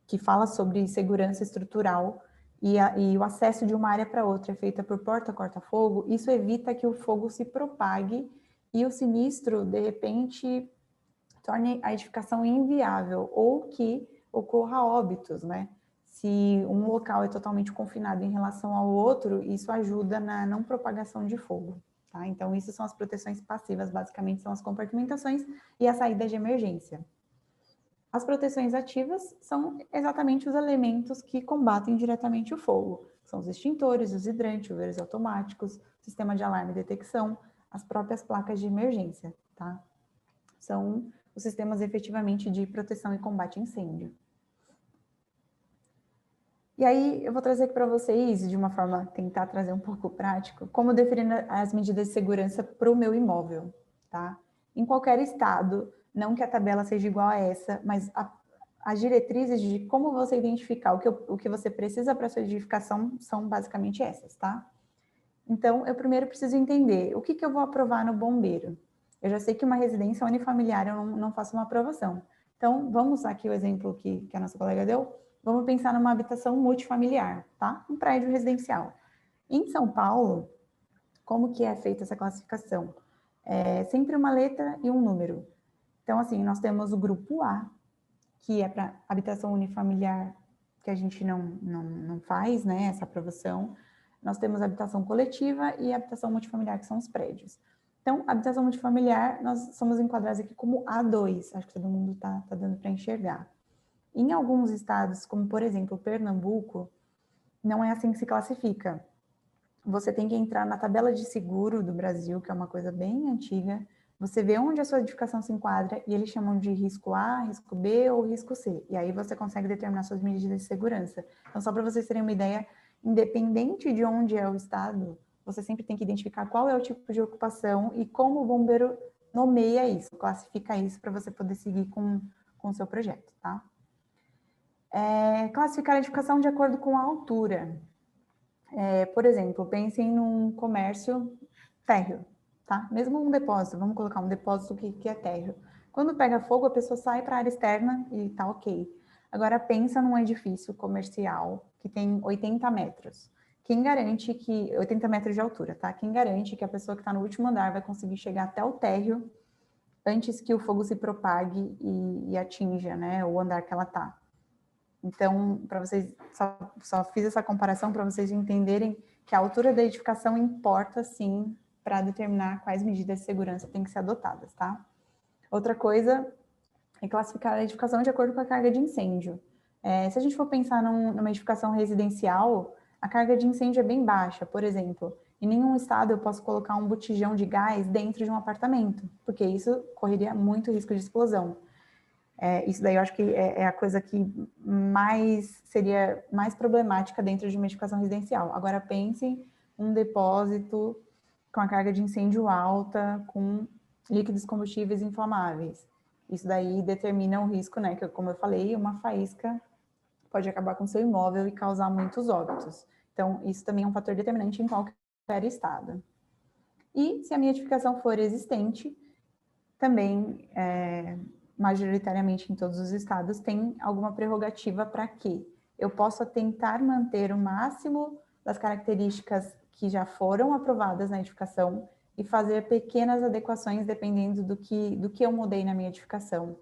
que fala sobre segurança estrutural, e o acesso de uma área para outra é feita por porta corta-fogo, isso evita que o fogo se propague e o sinistro, de repente, torne a edificação inviável ou que ocorra óbitos, né? Se um local é totalmente confinado em relação ao outro, isso ajuda na não propagação de fogo, tá? Então, isso são as proteções passivas, basicamente são as compartimentações e a saída de emergência. As proteções ativas são exatamente os elementos que combatem diretamente o fogo. São os extintores, os hidrantes, chuveiros automáticos, sistema de alarme e detecção, as próprias placas de emergência, tá? São os sistemas efetivamente de proteção e combate a incêndio. E aí eu vou trazer aqui para vocês, de uma forma, tentar trazer um pouco prático, como definir as medidas de segurança para o meu imóvel, tá? Em qualquer estado, não que a tabela seja igual a essa, mas as diretrizes de como você identificar o que você precisa para a sua edificação são basicamente essas, tá? Então, eu primeiro preciso entender o que eu vou aprovar no bombeiro. Eu já sei que uma residência unifamiliar eu não faço uma aprovação. Então, vamos usar aqui o exemplo que a nossa colega deu. Vamos pensar numa habitação multifamiliar, tá? Um prédio residencial. Em São Paulo, como que é feita essa classificação? É sempre uma letra e um número. Então, assim, nós temos o grupo A, que é para habitação unifamiliar, que a gente não faz, né, essa aprovação. Nós temos a habitação coletiva e a habitação multifamiliar, que são os prédios. Então, a habitação multifamiliar, nós somos enquadrados aqui como A2, acho que todo mundo tá dando para enxergar. Em alguns estados, como por exemplo, Pernambuco, não é assim que se classifica. Você tem que entrar na tabela de seguro do Brasil, que é uma coisa bem antiga, você vê onde a sua edificação se enquadra e eles chamam de risco A, risco B ou risco C. E aí você consegue determinar suas medidas de segurança. Então, só para vocês terem uma ideia, independente de onde é o estado, você sempre tem que identificar qual é o tipo de ocupação e como o bombeiro nomeia isso, classifica isso para você poder seguir com o seu projeto, tá? Classificar a edificação de acordo com a altura. Por exemplo, pensem num comércio térreo, tá? Mesmo um depósito, vamos colocar um depósito que é térreo. Quando pega fogo, a pessoa sai para a área externa e tá ok. Agora pensa num edifício comercial que tem 80 metros. Quem garante que... 80 metros de altura, tá? Quem garante que a pessoa que está no último andar vai conseguir chegar até o térreo antes que o fogo se propague e atinja, né, o andar que ela tá? Então, para vocês, só fiz essa comparação para vocês entenderem que a altura da edificação importa, sim, para determinar quais medidas de segurança têm que ser adotadas, tá? Outra coisa é classificar a edificação de acordo com a carga de incêndio. Se a gente for pensar numa edificação residencial, a carga de incêndio é bem baixa. Por exemplo, em nenhum estado eu posso colocar um botijão de gás dentro de um apartamento, porque isso correria muito risco de explosão. Isso daí eu acho que é a coisa que seria mais problemática dentro de uma edificação residencial. Agora pense um depósito com a carga de incêndio alta, com líquidos combustíveis inflamáveis. Isso daí determina o risco, né? Que, como eu falei, uma faísca pode acabar com seu imóvel e causar muitos óbitos. Então, isso também é um fator determinante em qualquer estado. E se a minha edificação for existente, também, majoritariamente em todos os estados, tem alguma prerrogativa para que eu possa tentar manter o máximo das características que já foram aprovadas na edificação e fazer pequenas adequações dependendo do que eu mudei na minha edificação.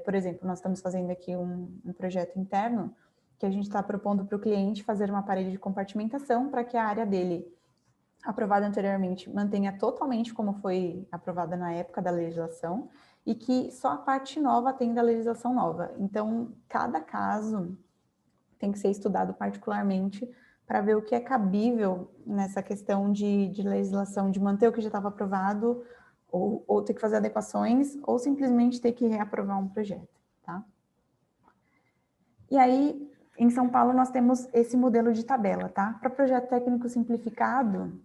Por exemplo, nós estamos fazendo aqui um projeto interno que a gente está propondo para o cliente fazer uma parede de compartimentação para que a área dele, aprovada anteriormente, mantenha totalmente como foi aprovada na época da legislação e que só a parte nova atenda a legislação nova. Então, cada caso tem que ser estudado particularmente para ver o que é cabível nessa questão de legislação, de manter o que já estava aprovado ou ter que fazer adequações ou simplesmente ter que reaprovar um projeto, tá? E aí, em São Paulo, nós temos esse modelo de tabela, tá? Para projeto técnico simplificado,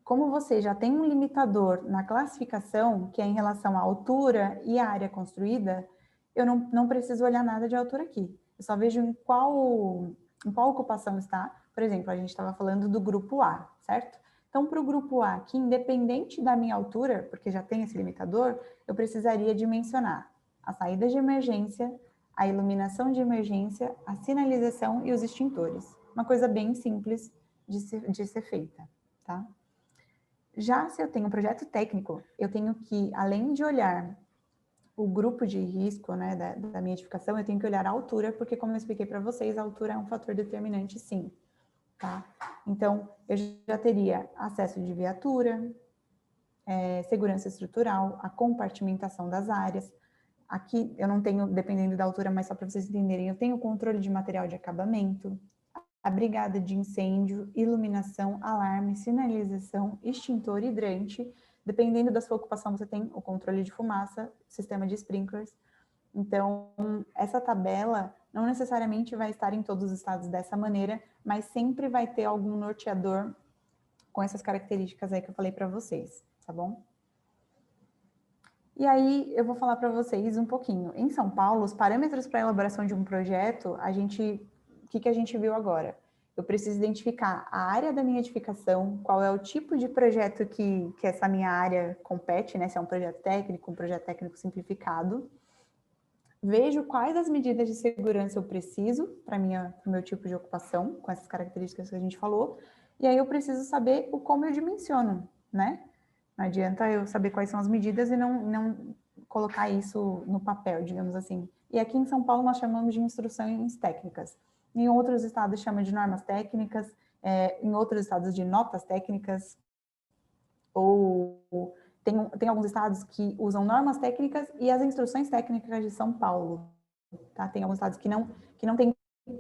como você já tem um limitador na classificação, que é em relação à altura e à área construída, eu não preciso olhar nada de altura aqui. Eu só vejo em qual ocupação está. Por exemplo, a gente estava falando do grupo A, certo? Então, para o grupo A, que independente da minha altura, porque já tem esse limitador, eu precisaria dimensionar a saída de emergência, a iluminação de emergência, a sinalização e os extintores. uma coisa bem simples de ser feita, tá? Já se eu tenho um projeto técnico, eu tenho que, além de olhar o grupo de risco, né, da minha edificação, eu tenho que olhar a altura, porque como eu expliquei para vocês, a altura é um fator determinante, sim, tá? Então, eu já teria acesso de viatura, segurança estrutural, a compartimentação das áreas. Aqui eu não tenho, dependendo da altura, mas só para vocês entenderem, eu tenho controle de material de acabamento, a brigada de incêndio, iluminação, alarme, sinalização, extintor, hidrante. Dependendo da sua ocupação, você tem o controle de fumaça, sistema de sprinklers. Então, essa tabela não necessariamente vai estar em todos os estados dessa maneira, mas sempre vai ter algum norteador com essas características aí que eu falei para vocês, tá bom? E aí, eu vou falar para vocês um pouquinho. Em São Paulo, os parâmetros para a elaboração de um projeto, o que a gente viu agora? Eu preciso identificar a área da minha edificação, qual é o tipo de projeto que essa minha área compete, né? Se é um projeto técnico simplificado. Vejo quais as medidas de segurança eu preciso para o meu tipo de ocupação, com essas características que a gente falou. E aí eu preciso saber o como eu dimensiono, né? Não adianta eu saber quais são as medidas e não colocar isso no papel, digamos assim. E aqui em São Paulo nós chamamos de instruções técnicas. Em outros estados chama de normas técnicas, em outros estados de notas técnicas, ou tem alguns estados que usam normas técnicas e as instruções técnicas de São Paulo. Tá? Tem alguns estados que não tem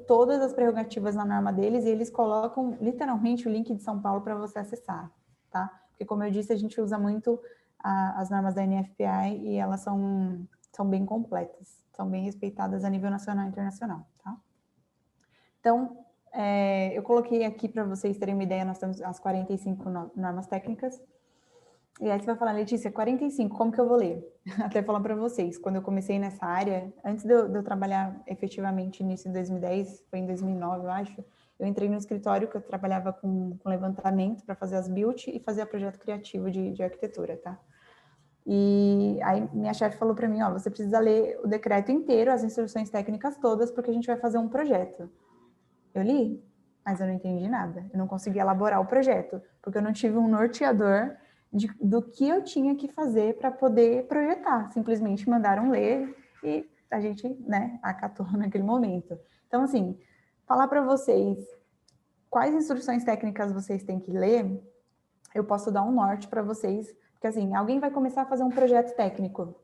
todas as prerrogativas na norma deles e eles colocam literalmente o link de São Paulo para você acessar, tá? Porque, como eu disse, a gente usa muito as normas da NFPA e elas são bem completas, são bem respeitadas a nível nacional e internacional, tá? Então, eu coloquei aqui para vocês terem uma ideia, nós temos as 45 normas técnicas. E aí você vai falar, Letícia, 45, como que eu vou ler? Até falar para vocês, quando eu comecei nessa área, antes de eu trabalhar efetivamente nisso em 2010, foi em 2009, eu acho, eu entrei no escritório que eu trabalhava com levantamento para fazer as build e fazer projeto criativo de arquitetura, tá? E aí minha chefe falou para mim, ó, você precisa ler o decreto inteiro, as instruções técnicas todas, porque a gente vai fazer um projeto. Eu li, mas eu não entendi nada. Eu não consegui elaborar o projeto, porque eu não tive um norteador do que eu tinha que fazer para poder projetar. Simplesmente mandaram ler e a gente, né, acatou naquele momento. Então, assim, falar para vocês quais instruções técnicas vocês têm que ler, eu posso dar um norte para vocês, porque assim, alguém vai começar a fazer um projeto técnico.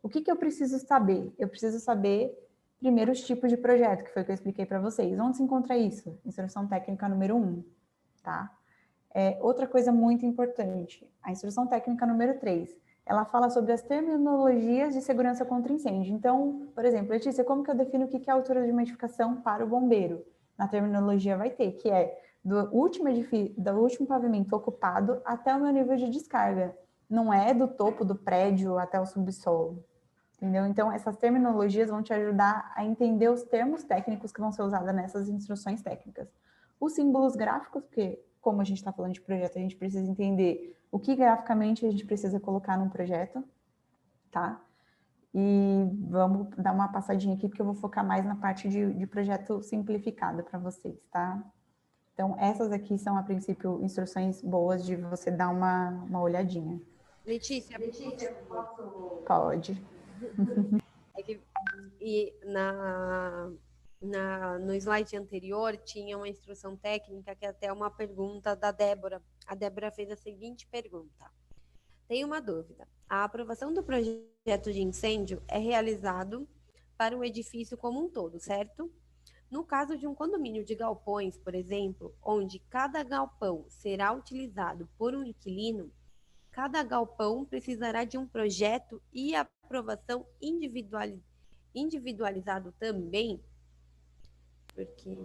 O que eu preciso saber? Eu preciso saber primeiro os tipos de projeto, que foi o que eu expliquei para vocês. Onde se encontra isso? Instrução técnica número 1, tá? Outra coisa muito importante, a instrução técnica número 3, ela fala sobre as terminologias de segurança contra incêndio. Então, por exemplo, Letícia, como que eu defino o que é a altura de uma edificação para o bombeiro? Na terminologia vai ter, que é do último pavimento ocupado até o meu nível de descarga. Não é do topo do prédio até o subsolo. Entendeu? Então, essas terminologias vão te ajudar a entender os termos técnicos que vão ser usados nessas instruções técnicas. Os símbolos gráficos, porque como a gente está falando de projeto, a gente precisa entender o que graficamente a gente precisa colocar num projeto, tá? E vamos dar uma passadinha aqui, porque eu vou focar mais na parte de projeto simplificado para vocês, tá? Então, essas aqui são, a princípio, instruções boas de você dar uma olhadinha.
Letícia,
posso... Pode.
E no slide anterior tinha uma instrução técnica que é até uma pergunta da Débora. A Débora fez a seguinte pergunta. Tenho uma dúvida. A aprovação do projeto de incêndio é realizado para o edifício como um todo, certo? No caso de um condomínio de galpões, por exemplo, onde cada galpão será utilizado por um inquilino, cada galpão precisará de um projeto e aprovação individualizado também? Porque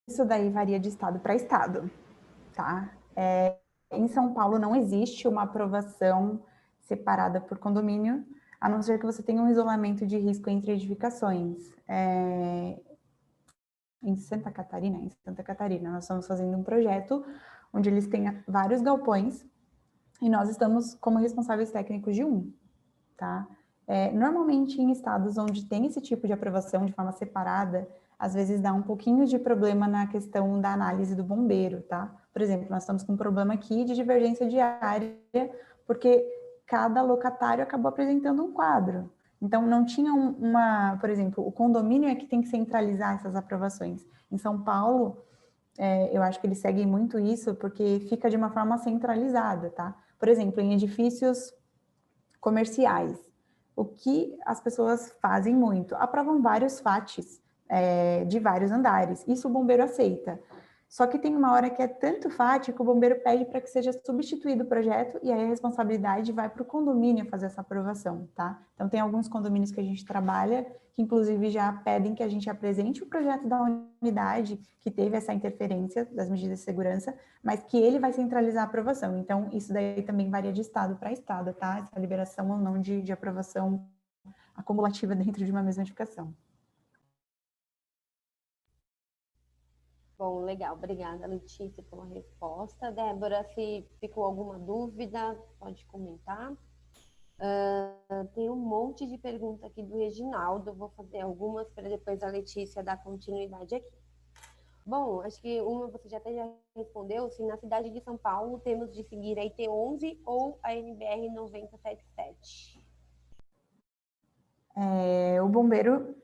isso daí varia de estado para estado, tá? Em São Paulo não existe uma aprovação separada por condomínio, a não ser que você tenha um isolamento de risco entre edificações. Em Santa Catarina, nós estamos fazendo um projeto onde eles têm vários galpões e nós estamos como responsáveis técnicos de um, tá? Normalmente em estados onde tem esse tipo de aprovação de forma separada, às vezes dá um pouquinho de problema na questão da análise do bombeiro, tá? Por exemplo, nós estamos com um problema aqui de divergência de área, porque cada locatário acabou apresentando um quadro. Então, não tinha por exemplo, o condomínio é que tem que centralizar essas aprovações. Em São Paulo, eu acho que eles seguem muito isso, porque fica de uma forma centralizada, tá? Por exemplo, em edifícios comerciais, o que as pessoas fazem muito? Aprovam vários FATs de vários andares. Isso o bombeiro aceita. Só que tem uma hora que é tanto FAT que o bombeiro pede para que seja substituído o projeto e aí a responsabilidade vai para o condomínio fazer essa aprovação, tá? Então, tem alguns condomínios que a gente trabalha que, inclusive, já pedem que a gente apresente o projeto da unidade que teve essa interferência das medidas de segurança, mas que ele vai centralizar a aprovação. Então, isso daí também varia de estado para estado, tá? Essa liberação ou não de aprovação acumulativa dentro de uma mesma edificação.
Bom, legal. Obrigada, Letícia, pela resposta. Débora, se ficou alguma dúvida, pode comentar. Tem um monte de pergunta aqui do Reginaldo. Vou fazer algumas para depois a Letícia dar continuidade aqui. Bom, acho que uma você já até já respondeu. Se na cidade de São Paulo temos de seguir a IT11 ou a NBR 9077.
O bombeiro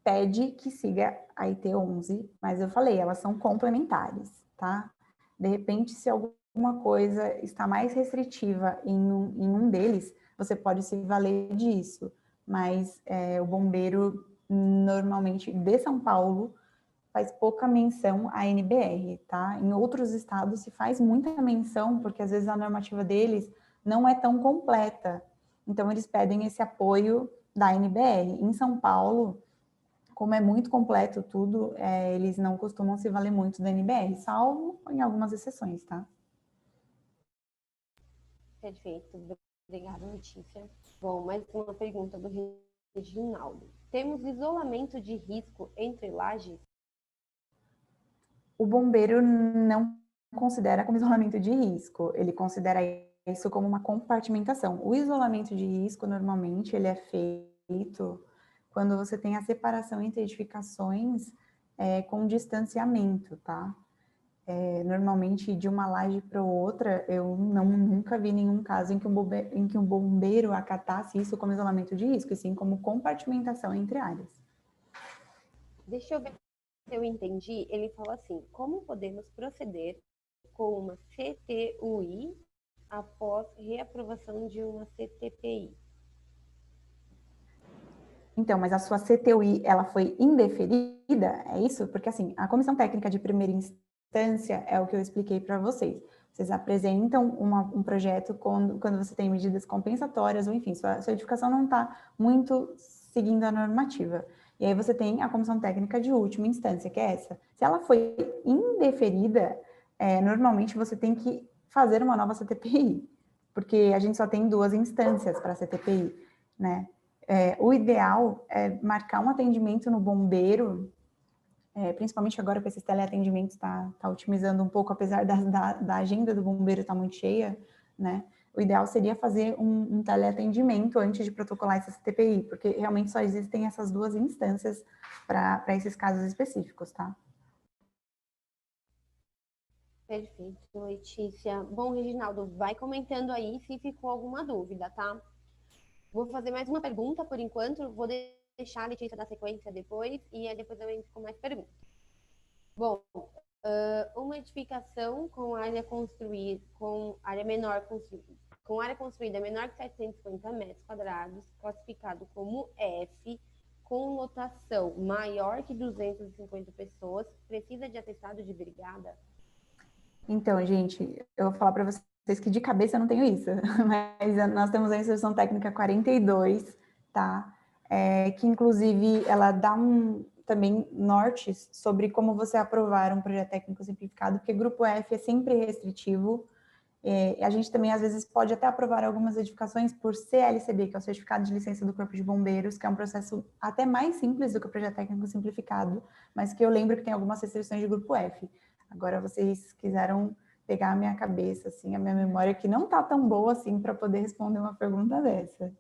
pede que siga a IT11, mas eu falei, elas são complementares, tá? De repente, se alguma coisa está mais restritiva em um deles, você pode se valer disso, mas o bombeiro, normalmente, de São Paulo, faz pouca menção à NBR, tá? Em outros estados se faz muita menção, porque às vezes a normativa deles não é tão completa, então eles pedem esse apoio da NBR. Em São Paulo, como é muito completo tudo, eles não costumam se valer muito da NBR, salvo em algumas exceções, tá?
Perfeito. Obrigada, Letícia. Bom, mais uma pergunta do Reginaldo. Temos isolamento de risco entre lajes?
O bombeiro não considera como isolamento de risco, ele considera isso como uma compartimentação. O isolamento de risco, normalmente, ele é feito quando você tem a separação entre edificações com distanciamento, tá? Normalmente, de uma laje para outra, eu nunca vi nenhum caso em que um bombeiro acatasse isso como isolamento de risco, e sim como compartimentação entre áreas.
Deixa eu ver se eu entendi. Ele falou assim: como podemos proceder com uma CTUI após reaprovação de uma CTPI?
Então, mas a sua CTUI, ela foi indeferida? É isso? Porque, assim, a Comissão Técnica de Primeira Instância é o que eu expliquei para vocês. Vocês apresentam um projeto quando você tem medidas compensatórias, ou enfim, sua edificação não está muito seguindo a normativa. E aí você tem a Comissão Técnica de Última Instância, que é essa. Se ela foi indeferida, normalmente você tem que fazer uma nova CTPI, porque a gente só tem 2 instâncias para a CTPI, né? O ideal é marcar um atendimento no bombeiro, principalmente agora com esses teleatendimentos, tá otimizando um pouco, apesar da agenda do bombeiro estar muito cheia, né? O ideal seria fazer um teleatendimento antes de protocolar essa CTPI, porque realmente só existem essas 2 instâncias para esses casos específicos, tá?
Perfeito, Letícia. Bom, Reginaldo, vai comentando aí se ficou alguma dúvida, tá? Vou fazer mais uma pergunta por enquanto, vou deixar a Letícia dar sequência depois, e aí depois eu entro com mais perguntas. Bom, uma edificação com área construída, com área construída menor que 750 metros quadrados, classificado como F, com lotação maior que 250 pessoas, precisa de atestado de brigada?
Então, gente, eu vou falar para vocês que de cabeça eu não tenho isso, mas nós temos a Instrução Técnica 42, tá? Que inclusive ela dá também nortes sobre como você aprovar um projeto técnico simplificado, porque grupo F é sempre restritivo. A gente também, às vezes, pode até aprovar algumas edificações por CLCB, que é o Certificado de Licença do Corpo de Bombeiros, que é um processo até mais simples do que o projeto técnico simplificado, mas que eu lembro que tem algumas restrições de grupo F. Agora, vocês quiseram pegar a minha cabeça, assim, a minha memória, que não tá tão boa assim para poder responder uma pergunta dessa.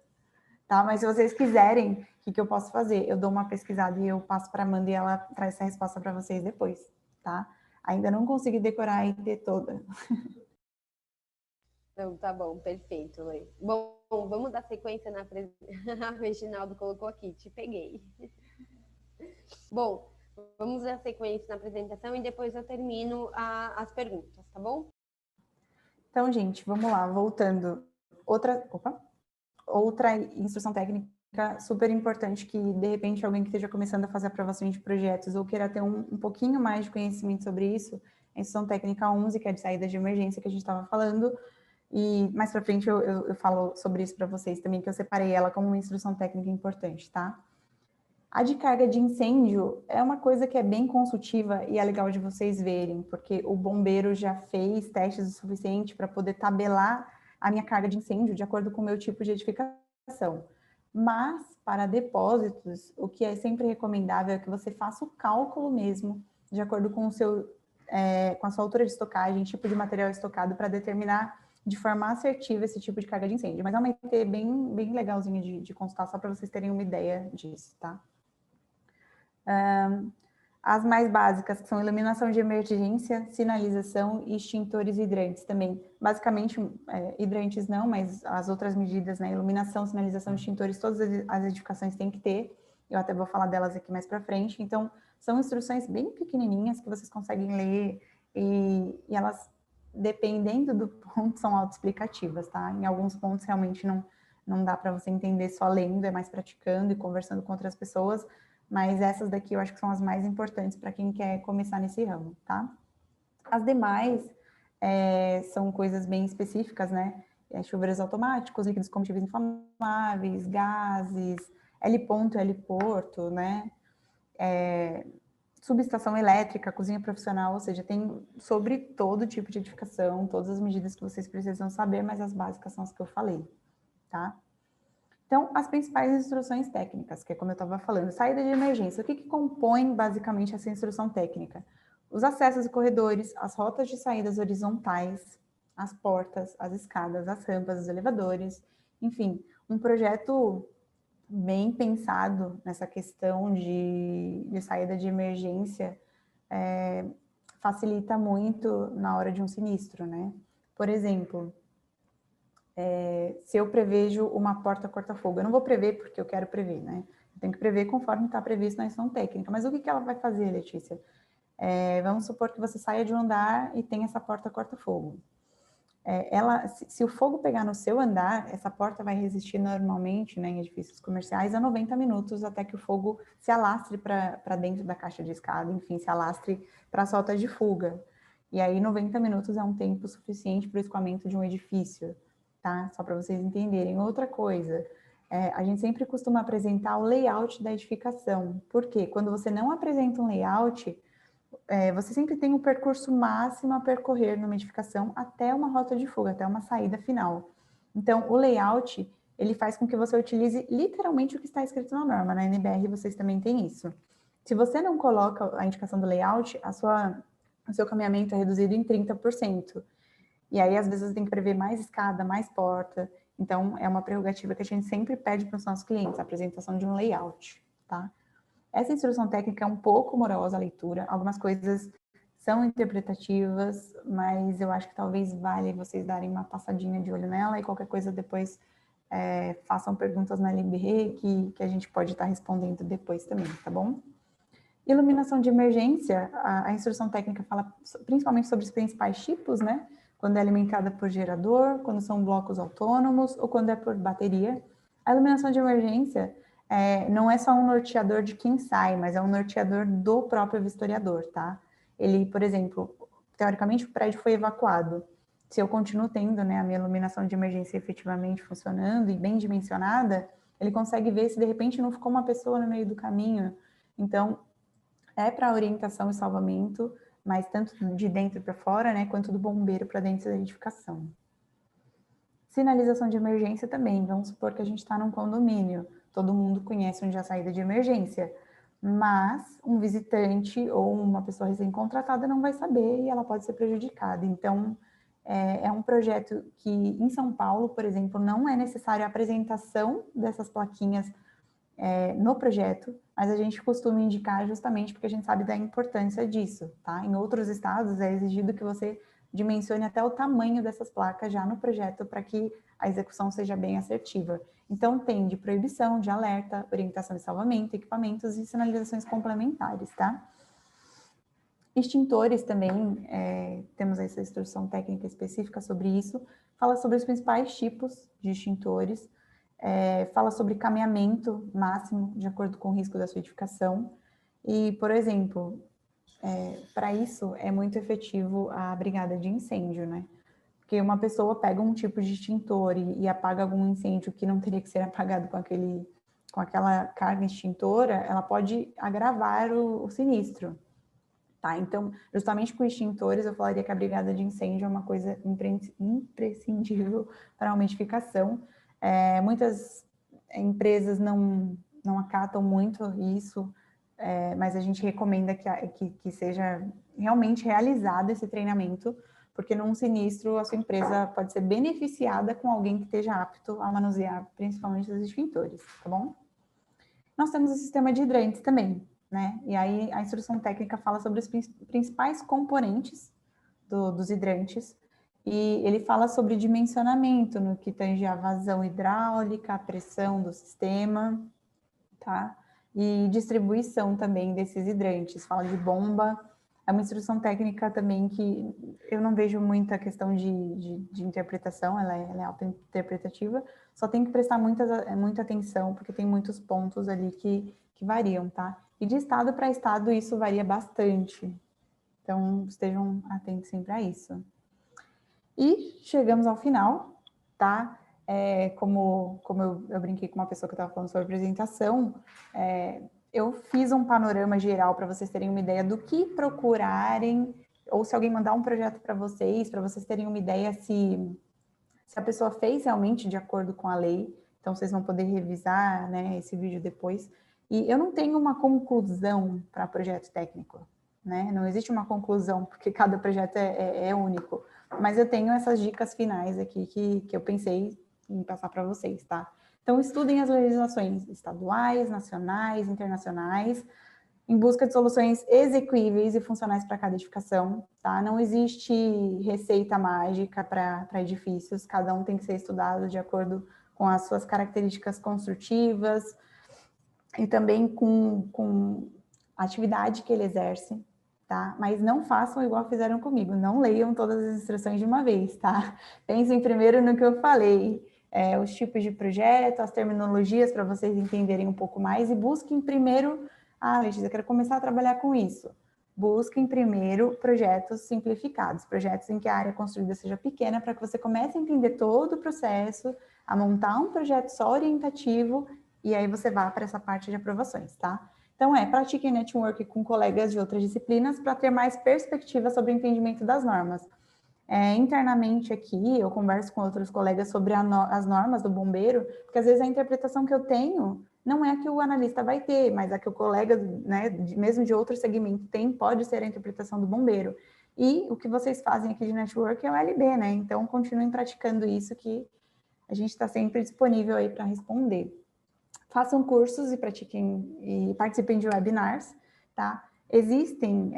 Tá? Mas se vocês quiserem, que eu posso fazer? Eu dou uma pesquisada e eu passo para a Amanda e ela traz essa resposta para vocês depois, tá? Ainda não consegui decorar a IT toda.
Não, tá bom, perfeito, Lê. Bom, vamos dar sequência na apresentação. O Reginaldo colocou aqui, te peguei. Bom, vamos dar sequência na apresentação e depois eu termino as perguntas, tá bom?
Então, gente, vamos lá, voltando. Outra instrução técnica super importante que, de repente, alguém que esteja começando a fazer aprovações de projetos ou queira ter um pouquinho mais de conhecimento sobre isso, a instrução técnica 11, que é de saída de emergência que a gente estava falando, e mais para frente eu falo sobre isso para vocês também, que eu separei ela como uma instrução técnica importante, tá? A de carga de incêndio é uma coisa que é bem consultiva e é legal de vocês verem, porque o bombeiro já fez testes o suficiente para poder tabelar a minha carga de incêndio de acordo com o meu tipo de edificação. Mas, para depósitos, o que é sempre recomendável é que você faça o cálculo mesmo, de acordo com o seu, com a sua altura de estocagem, tipo de material estocado, para determinar de forma assertiva esse tipo de carga de incêndio. Mas é uma IT bem legalzinha de consultar, só para vocês terem uma ideia disso, tá? As mais básicas, que são iluminação de emergência, sinalização e extintores hidrantes também. Basicamente, hidrantes não, mas as outras medidas, né? Iluminação, sinalização, extintores, todas as edificações têm que ter. Eu até vou falar delas aqui mais para frente. Então, são instruções bem pequenininhas que vocês conseguem ler e elas, dependendo do ponto, são autoexplicativas, tá? Em alguns pontos, realmente, não dá para você entender só lendo, é mais praticando e conversando com outras pessoas, mas essas daqui eu acho que são as mais importantes para quem quer começar nesse ramo, tá? As demais são coisas bem específicas, né? Chuveiros automáticos, líquidos combustíveis inflamáveis, gases, L ponto, L porto, né? Subestação elétrica, cozinha profissional, ou seja, tem sobre todo tipo de edificação, todas as medidas que vocês precisam saber, mas as básicas são as que eu falei, tá? Então, as principais instruções técnicas, que é como eu estava falando, saída de emergência. O que compõe basicamente essa instrução técnica? Os acessos e corredores, as rotas de saídas horizontais, as portas, as escadas, as rampas, os elevadores, enfim, um projeto bem pensado nessa questão de saída de emergência facilita muito na hora de um sinistro, né? Por exemplo, se eu prevejo uma porta corta-fogo, eu não vou prever porque eu quero prever, né? Eu tenho que prever conforme está previsto na instrução técnica. Mas o que ela vai fazer, Letícia? Vamos supor que você saia de um andar e tem essa porta corta-fogo. Se o fogo pegar no seu andar, essa porta vai resistir normalmente, né, em edifícios comerciais, a 90 minutos até que o fogo se alastre para dentro da caixa de escada, enfim, se alastre para a solta de fuga. E aí 90 minutos é um tempo suficiente para o escoamento de um edifício, tá? Só para vocês entenderem. Outra coisa, a gente sempre costuma apresentar o layout da edificação. Por quê? Quando você não apresenta um layout, você sempre tem um percurso máximo a percorrer numa edificação até uma rota de fuga, até uma saída final. Então, o layout, ele faz com que você utilize literalmente o que está escrito na norma. Na NBR, vocês também têm isso. Se você não coloca a indicação do layout, o seu caminhamento é reduzido em 30%. E aí, às vezes, você tem que prever mais escada, mais porta. Então, é uma prerrogativa que a gente sempre pede para os nossos clientes, a apresentação de um layout, tá? Essa instrução técnica é um pouco morosa a leitura, algumas coisas são interpretativas, mas eu acho que talvez valha vocês darem uma passadinha de olho nela e qualquer coisa depois façam perguntas na LibRe que a gente pode estar respondendo depois também, tá bom? Iluminação de emergência, a instrução técnica fala principalmente sobre os principais tipos, né? Quando é alimentada por gerador, quando são blocos autônomos ou quando é por bateria. A iluminação de emergência não é só um norteador de quem sai, mas é um norteador do próprio vistoriador, tá? Ele, por exemplo, teoricamente o prédio foi evacuado. Se eu continuo tendo, né, a minha iluminação de emergência efetivamente funcionando e bem dimensionada, ele consegue ver se de repente não ficou uma pessoa no meio do caminho. Então, é para orientação e salvamento, mas tanto de dentro para fora, né, quanto do bombeiro para dentro da edificação. Sinalização de emergência também. Vamos supor que a gente está num condomínio. Todo mundo conhece onde é a saída de emergência, mas um visitante ou uma pessoa recém-contratada não vai saber e ela pode ser prejudicada. Então, é um projeto que, em São Paulo, por exemplo, não é necessário a apresentação dessas plaquinhas no projeto, mas a gente costuma indicar justamente porque a gente sabe da importância disso, tá? Em outros estados é exigido que você dimensione até o tamanho dessas placas já no projeto para que a execução seja bem assertiva. Então, tem de proibição, de alerta, orientação de salvamento, equipamentos e sinalizações complementares, tá? Extintores também, temos essa instrução técnica específica sobre isso, fala sobre os principais tipos de extintores, fala sobre caminhamento máximo de acordo com o risco da sua edificação. E, por exemplo, para isso é muito efetivo a brigada de incêndio, né? Porque uma pessoa pega um tipo de extintor e apaga algum incêndio que não teria que ser apagado com aquela carga extintora, ela pode agravar o sinistro, tá? Então, justamente com extintores, eu falaria que a brigada de incêndio é uma coisa imprescindível para a umidificação. Muitas empresas não acatam muito isso, mas a gente recomenda que seja realmente realizado esse treinamento, porque num sinistro a sua empresa pode ser beneficiada com alguém que esteja apto a manusear principalmente os extintores, tá bom? Nós temos o sistema de hidrantes também, né? E aí a instrução técnica fala sobre os principais componentes dos hidrantes, e ele fala sobre dimensionamento no que tange a vazão hidráulica, a pressão do sistema, tá? E distribuição também desses hidrantes, fala de bomba. É uma instrução técnica também que eu não vejo muita questão de interpretação, ela é auto-interpretativa, só tem que prestar muita atenção, porque tem muitos pontos ali que variam, tá? E de estado para estado isso varia bastante, então estejam atentos sempre a isso. E chegamos ao final, tá? Como eu brinquei com uma pessoa que estava falando sobre apresentação, eu fiz um panorama geral para vocês terem uma ideia do que procurarem, ou se alguém mandar um projeto para vocês terem uma ideia se a pessoa fez realmente de acordo com a lei. Então, vocês vão poder revisar, né, esse vídeo depois. E eu não tenho uma conclusão para projeto técnico, né? Não existe uma conclusão, porque cada projeto é único. Mas eu tenho essas dicas finais aqui que eu pensei em passar para vocês, tá? Então, estudem as legislações estaduais, nacionais, internacionais, em busca de soluções execuíveis e funcionais para cada edificação, tá? Não existe receita mágica para edifícios, cada um tem que ser estudado de acordo com as suas características construtivas e também com a atividade que ele exerce, tá? Mas não façam igual fizeram comigo, não leiam todas as instruções de uma vez, tá? Pensem primeiro no que eu falei, os tipos de projeto, as terminologias para vocês entenderem um pouco mais e busquem primeiro, Letícia, eu quero começar a trabalhar com isso. Busquem primeiro projetos simplificados, projetos em que a área construída seja pequena, para que você comece a entender todo o processo, a montar um projeto só orientativo, e aí você vá para essa parte de aprovações, tá? Então, pratiquem network com colegas de outras disciplinas para ter mais perspectiva sobre o entendimento das normas. Internamente aqui, eu converso com outros colegas sobre as normas do bombeiro, porque às vezes a interpretação que eu tenho não é a que o analista vai ter, mas a que o colega, né, mesmo de outro segmento tem, pode ser a interpretação do bombeiro. E o que vocês fazem aqui de network é o LB, né? Então, continuem praticando isso, que a gente está sempre disponível aí para responder. Façam cursos e pratiquem e participem de webinars, tá? Existem,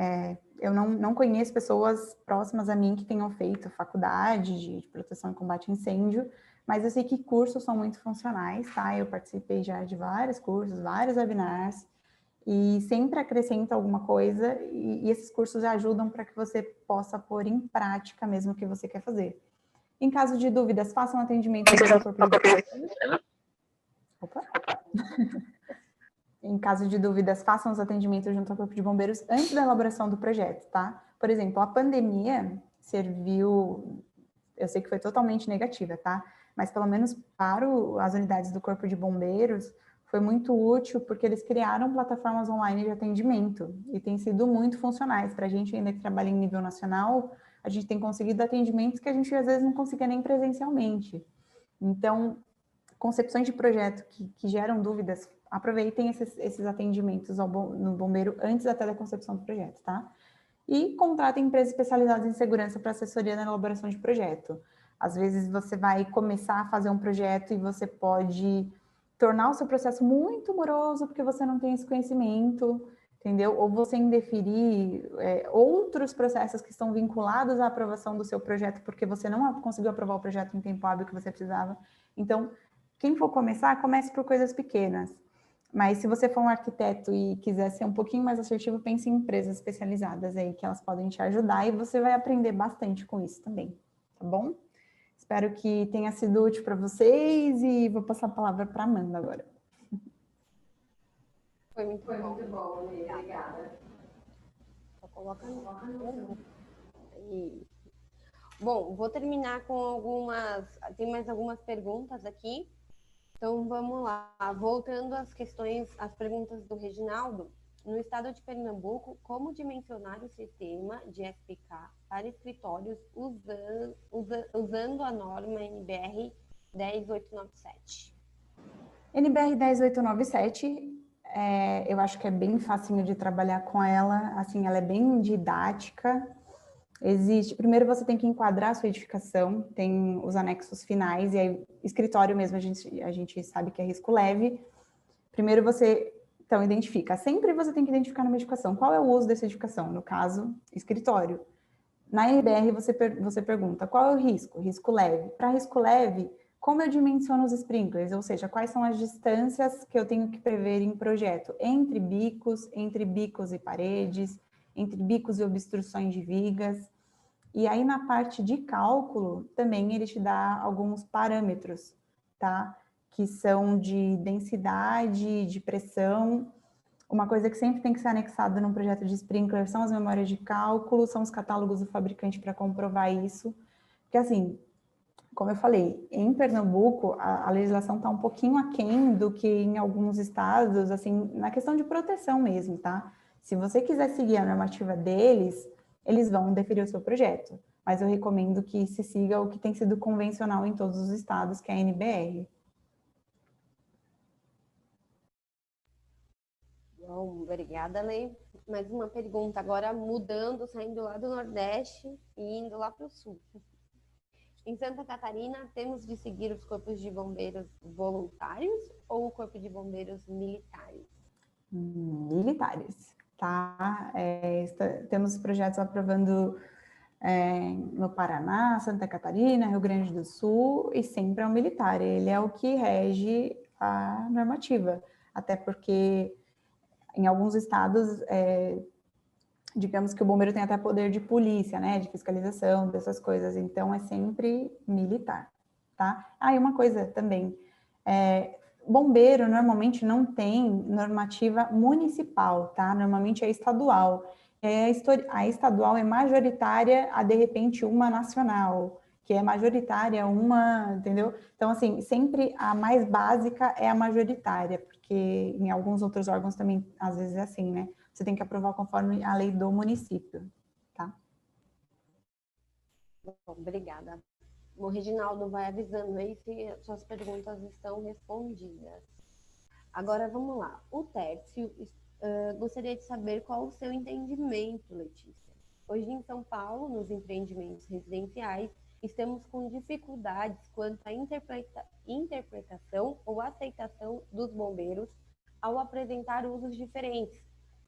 eu não conheço pessoas próximas a mim que tenham feito faculdade de proteção e combate a incêndio, mas eu sei que cursos são muito funcionais, tá? Eu participei já de vários cursos, vários webinars, e sempre acrescenta alguma coisa, e esses cursos ajudam para que você possa pôr em prática mesmo o que você quer fazer. Em caso de dúvidas, façam atendimento ao corpo de... Opa! Em caso de dúvidas, façam os atendimentos junto ao Corpo de Bombeiros antes da elaboração do projeto, tá? Por exemplo, a pandemia serviu, eu sei que foi totalmente negativa, tá? Mas pelo menos para as unidades do Corpo de Bombeiros, foi muito útil porque eles criaram plataformas online de atendimento e têm sido muito funcionais. Para a gente ainda que trabalha em nível nacional, a gente tem conseguido atendimentos que a gente às vezes não conseguia nem presencialmente. Então, concepções de projeto que geram dúvidas, aproveitem esses atendimentos no bombeiro antes até da concepção do projeto, tá? E contratem empresas especializadas em segurança para assessoria na elaboração de projeto. Às vezes você vai começar a fazer um projeto e você pode tornar o seu processo muito moroso porque você não tem esse conhecimento, entendeu? Ou você indeferir outros processos que estão vinculados à aprovação do seu projeto porque você não conseguiu aprovar o projeto em tempo hábil que você precisava. Então, quem for começar, comece por coisas pequenas. Mas se você for um arquiteto e quiser ser um pouquinho mais assertivo, pense em empresas especializadas aí, que elas podem te ajudar e você vai aprender bastante com isso também, tá bom? Espero que tenha sido útil para vocês e vou passar a palavra para a Amanda agora.
Foi muito bom, obrigada. Só coloca no... Bom, vou terminar com algumas... Tem mais algumas perguntas aqui. Então, vamos lá. Voltando às questões, às perguntas do Reginaldo. No estado de Pernambuco, como dimensionar o sistema de SPK para escritórios usando a norma NBR 10897?
NBR 10897, eu acho que é bem facinho de trabalhar com ela. Assim, ela é bem didática. Primeiro você tem que enquadrar a sua edificação, tem os anexos finais, e aí escritório mesmo a gente sabe que é risco leve. Primeiro você, então, identifica. Sempre você tem que identificar numa edificação qual é o uso dessa edificação, no caso, escritório. Na NBR você pergunta qual é o risco? Risco leve. Para risco leve, como eu dimensiono os sprinklers? Ou seja, quais são as distâncias que eu tenho que prever em projeto? Entre bicos e paredes, entre bicos e obstruções de vigas. E aí, na parte de cálculo, também ele te dá alguns parâmetros, tá? Que são de densidade, de pressão. Uma coisa que sempre tem que ser anexada num projeto de sprinkler são as memórias de cálculo, são os catálogos do fabricante para comprovar isso. Porque, assim, como eu falei, em Pernambuco, a legislação está um pouquinho aquém do que em alguns estados, assim, na questão de proteção mesmo, tá? Se você quiser seguir a normativa deles, eles vão deferir o seu projeto. Mas eu recomendo que se siga o que tem sido convencional em todos os estados, que é a NBR.
Bom, obrigada, Lei. Mais uma pergunta, agora mudando, saindo lá do Nordeste e indo lá para o Sul. Em Santa Catarina, temos de seguir os corpos de bombeiros voluntários ou o corpo de bombeiros militares?
Militares, tá? Temos projetos aprovando no Paraná, Santa Catarina, Rio Grande do Sul, e sempre é um militar. Ele é o que rege a normativa, até porque em alguns estados, digamos que o bombeiro tem até poder de polícia, né, de fiscalização, dessas coisas, então é sempre militar, tá? E uma coisa também, bombeiro normalmente não tem normativa municipal, tá? Normalmente é estadual. A estadual é majoritária a, de repente, uma nacional, que é majoritária uma, entendeu? Então, assim, sempre a mais básica é a majoritária, porque em alguns outros órgãos também, às vezes, é assim, né? Você tem que aprovar conforme a lei do município, tá?
Bom, obrigada. O Reginaldo vai avisando aí se suas perguntas estão respondidas. Agora, vamos lá. O Tércio gostaria de saber qual o seu entendimento, Letícia. Hoje em São Paulo, nos empreendimentos residenciais, estamos com dificuldades quanto à interpretação ou aceitação dos bombeiros ao apresentar usos diferentes,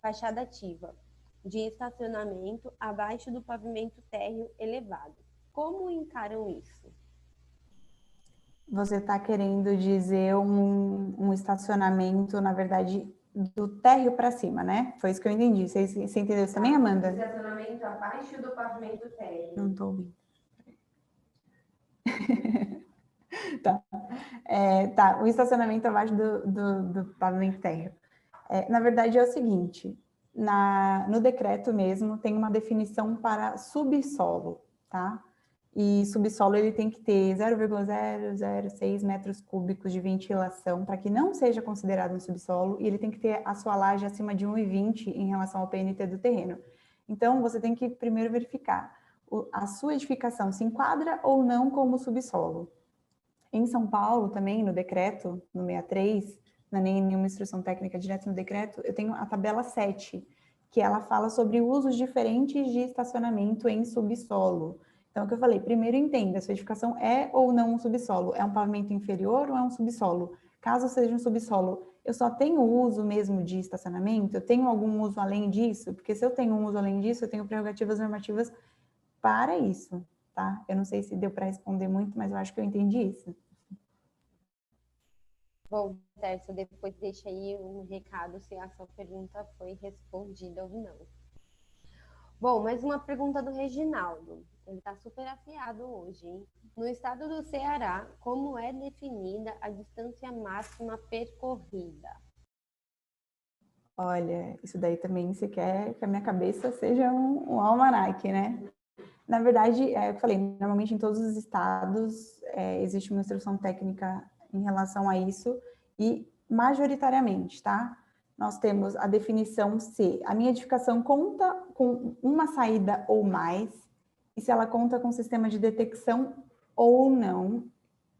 fachada ativa, de estacionamento abaixo do pavimento térreo elevado. Como encaram isso?
Você está querendo dizer um estacionamento, na verdade, do térreo para cima, né? Foi isso que eu entendi. Você entendeu isso também, Amanda?
Estacionamento abaixo do pavimento térreo.
Não estou ouvindo. Tá. O estacionamento abaixo do pavimento térreo. Na verdade, é o seguinte, no decreto mesmo tem uma definição para subsolo, tá? E subsolo ele tem que ter 0,006 metros cúbicos de ventilação para que não seja considerado um subsolo, e ele tem que ter a sua laje acima de 1,20 em relação ao PNT do terreno. Então, você tem que primeiro verificar a sua edificação se enquadra ou não como subsolo. Em São Paulo também, no decreto, no 63, não é nem nenhuma instrução técnica direto no decreto, eu tenho a tabela 7, que ela fala sobre usos diferentes de estacionamento em subsolo. Então, o que eu falei, primeiro entenda, a sua edificação é ou não um subsolo? É um pavimento inferior ou é um subsolo? caso seja um subsolo, eu só tenho uso mesmo de estacionamento? Eu tenho algum uso além disso? Porque se eu tenho um uso além disso, eu tenho prerrogativas normativas para isso, tá? Eu não sei se deu para responder muito, mas eu acho que eu entendi isso.
Bom, Tércio, depois deixa aí um recado se a sua pergunta foi respondida ou não. Bom, mais uma pergunta do Reginaldo. Ele está super afiado hoje, hein? No estado do Ceará, como é definida a distância máxima percorrida?
Olha, isso daí também você quer que a minha cabeça seja um almanaque, né? Na verdade, eu falei, normalmente em todos os estados existe uma instrução técnica em relação a isso e majoritariamente, tá? Nós temos a definição se a minha edificação conta com uma saída ou mais e se ela conta com sistema de detecção ou não,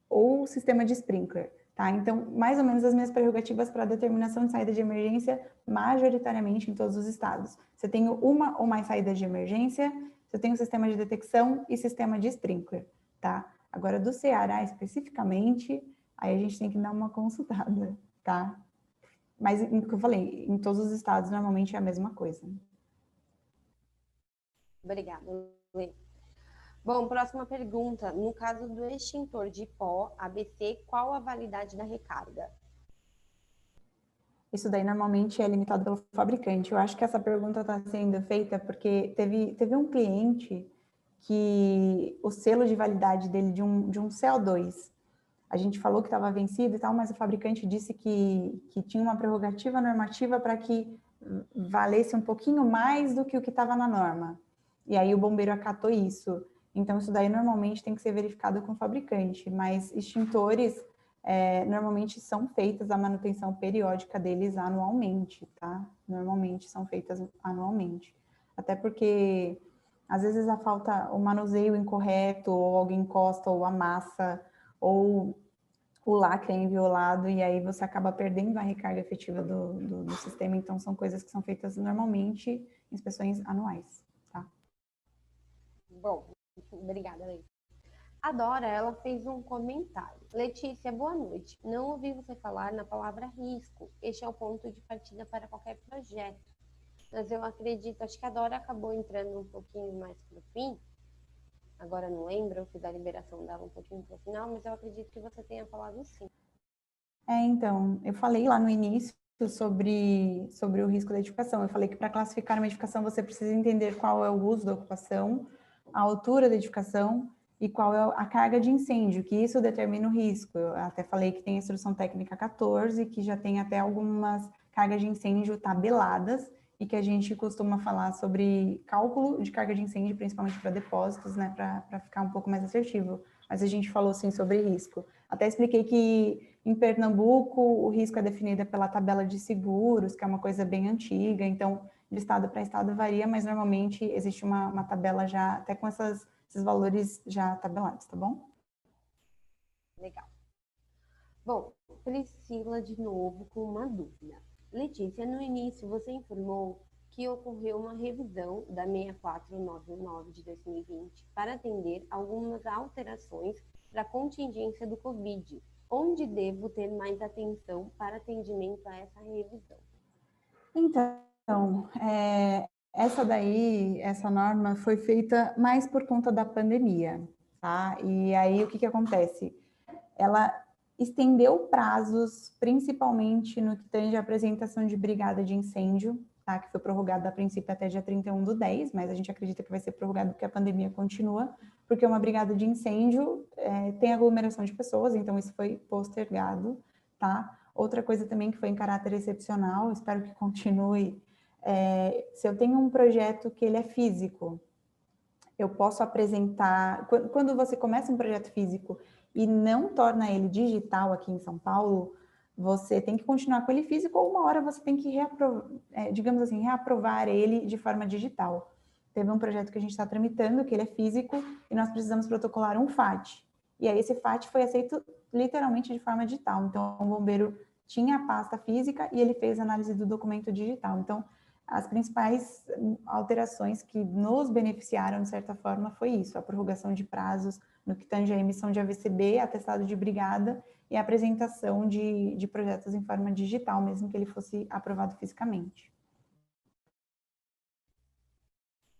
ou sistema de sprinkler, tá? Então, mais ou menos as minhas prerrogativas para determinação de saída de emergência, majoritariamente em todos os estados. Você tem uma ou mais saídas de emergência, você tem um sistema de detecção e sistema de sprinkler, tá? Agora, do Ceará especificamente, aí a gente tem que dar uma consultada, tá? Mas, como eu falei, em todos os estados, normalmente é a mesma coisa.
Obrigada, Luiz. Bom, próxima pergunta. No caso do extintor de pó ABC, qual a validade da recarga?
Isso daí normalmente é limitado pelo fabricante. Eu acho que essa pergunta está sendo feita porque teve um cliente que o selo de validade dele de um CO2, a gente falou que estava vencido e tal, mas o fabricante disse que tinha uma prerrogativa normativa para que valesse um pouquinho mais do que o que estava na norma. E aí o bombeiro acatou isso. Então, isso daí normalmente tem que ser verificado com o fabricante, mas extintores normalmente são feitas a manutenção periódica deles anualmente, tá? Normalmente são feitas anualmente. Até porque, às vezes, a falta, o manuseio incorreto, ou alguém encosta ou amassa, ou o lacre é inviolado, e aí você acaba perdendo a recarga efetiva do sistema. Então, são coisas que são feitas normalmente, inspeções anuais, tá?
Bom, obrigada, Leite. A Dora, ela fez um comentário. Letícia, boa noite. Não ouvi você falar na palavra risco. Este é o ponto de partida para qualquer projeto. Mas eu acredito, acho que a Dora acabou entrando um pouquinho mais para o fim. Agora não lembro, eu fiz a liberação dela um pouquinho para o final, mas eu acredito que você tenha falado sim.
Então, eu falei lá no início sobre o risco da edificação. Eu falei que para classificar uma edificação você precisa entender qual é o uso da ocupação, a altura da edificação e qual é a carga de incêndio, que isso determina o risco. Eu até falei que tem a instrução técnica 14, que já tem até algumas cargas de incêndio tabeladas e que a gente costuma falar sobre cálculo de carga de incêndio, principalmente para depósitos, né, para ficar um pouco mais assertivo. Mas a gente falou sim sobre risco. Até expliquei que em Pernambuco o risco é definido pela tabela de seguros, que é uma coisa bem antiga, então de estado para estado varia, mas normalmente existe uma tabela já, até com esses valores já tabelados, tá bom?
Legal. Bom, Priscila de novo com uma dúvida. Letícia, no início você informou que ocorreu uma revisão da 6499 de 2020 para atender algumas alterações para a contingência do Covid. Onde devo ter mais atenção para atendimento a essa revisão?
Então, essa norma foi feita mais por conta da pandemia, tá? E aí o que acontece? Ela estendeu prazos, principalmente no que tange a apresentação de brigada de incêndio, tá? Que foi prorrogado a princípio até dia 31/10, mas a gente acredita que vai ser prorrogado porque a pandemia continua, porque uma brigada de incêndio tem aglomeração de pessoas, então isso foi postergado, tá? Outra coisa também que foi em caráter excepcional, espero que continue, se eu tenho um projeto que ele é físico, eu posso apresentar, quando você começa um projeto físico e não torna ele digital aqui em São Paulo, você tem que continuar com ele físico ou uma hora você tem que digamos assim, reaprovar ele de forma digital. Teve um projeto que a gente está tramitando, que ele é físico, e nós precisamos protocolar um FAT. E aí esse FAT foi aceito literalmente de forma digital. Então, o bombeiro tinha a pasta física e ele fez a análise do documento digital. Então, as principais alterações que nos beneficiaram, de certa forma, foi isso, a prorrogação de prazos no que tange a emissão de AVCB, atestado de brigada e a apresentação de projetos em forma digital, mesmo que ele fosse aprovado fisicamente.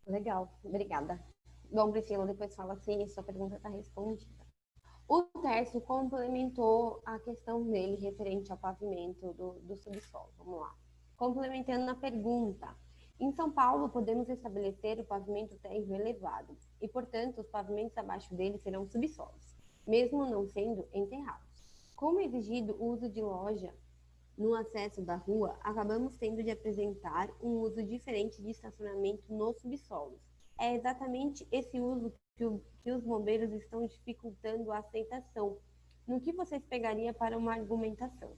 Legal, obrigada. Bom, Priscila, depois fala se sua pergunta está respondida. O Tércio complementou a questão dele referente ao pavimento do subsolo. Vamos lá. Complementando a pergunta. Em São Paulo, podemos estabelecer o pavimento térreo elevado e, portanto, os pavimentos abaixo dele serão subsolos, mesmo não sendo enterrados. Como exigido o uso de loja no acesso da rua, acabamos tendo de apresentar um uso diferente de estacionamento nos subsolos. É exatamente esse uso que os bombeiros estão dificultando a aceitação. No que vocês pegariam para uma argumentação?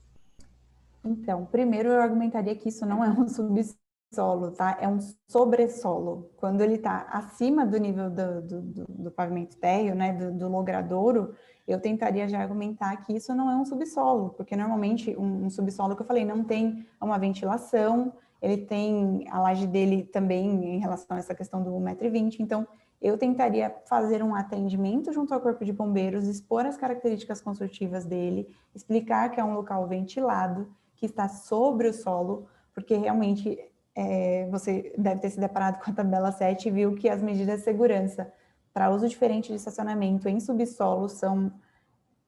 Então, primeiro eu argumentaria que isso não é um subsolo, tá? É um sobressolo. Quando ele está acima do nível do pavimento térreo, né, do logradouro, eu tentaria já argumentar que isso não é um subsolo, porque normalmente um subsolo que eu falei não tem uma ventilação, ele tem a laje dele também em relação a essa questão do 1,20 m, então eu tentaria fazer um atendimento junto ao Corpo de Bombeiros, expor as características construtivas dele, explicar que é um local ventilado, que está sobre o solo, porque realmente você deve ter se deparado com a tabela 7 e viu que as medidas de segurança para uso diferente de estacionamento em subsolo são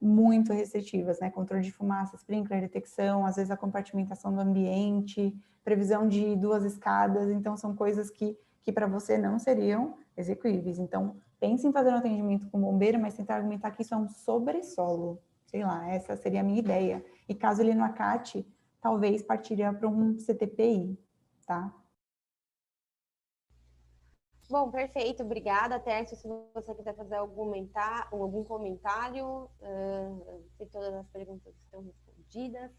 muito restritivas, né? Controle de fumaça, sprinkler, detecção, às vezes a compartimentação do ambiente, previsão de 2 escadas, então são coisas que para você não seriam execuíveis. Então, pense em fazer um atendimento com o bombeiro, mas tentar argumentar que isso é um sobressolo. Sei lá, essa seria a minha ideia. E caso ele não acate, talvez partiria para um CTPI, tá?
Bom, perfeito, obrigada, Tércio. Se você quiser fazer algum comentário, se todas as perguntas estão respondidas.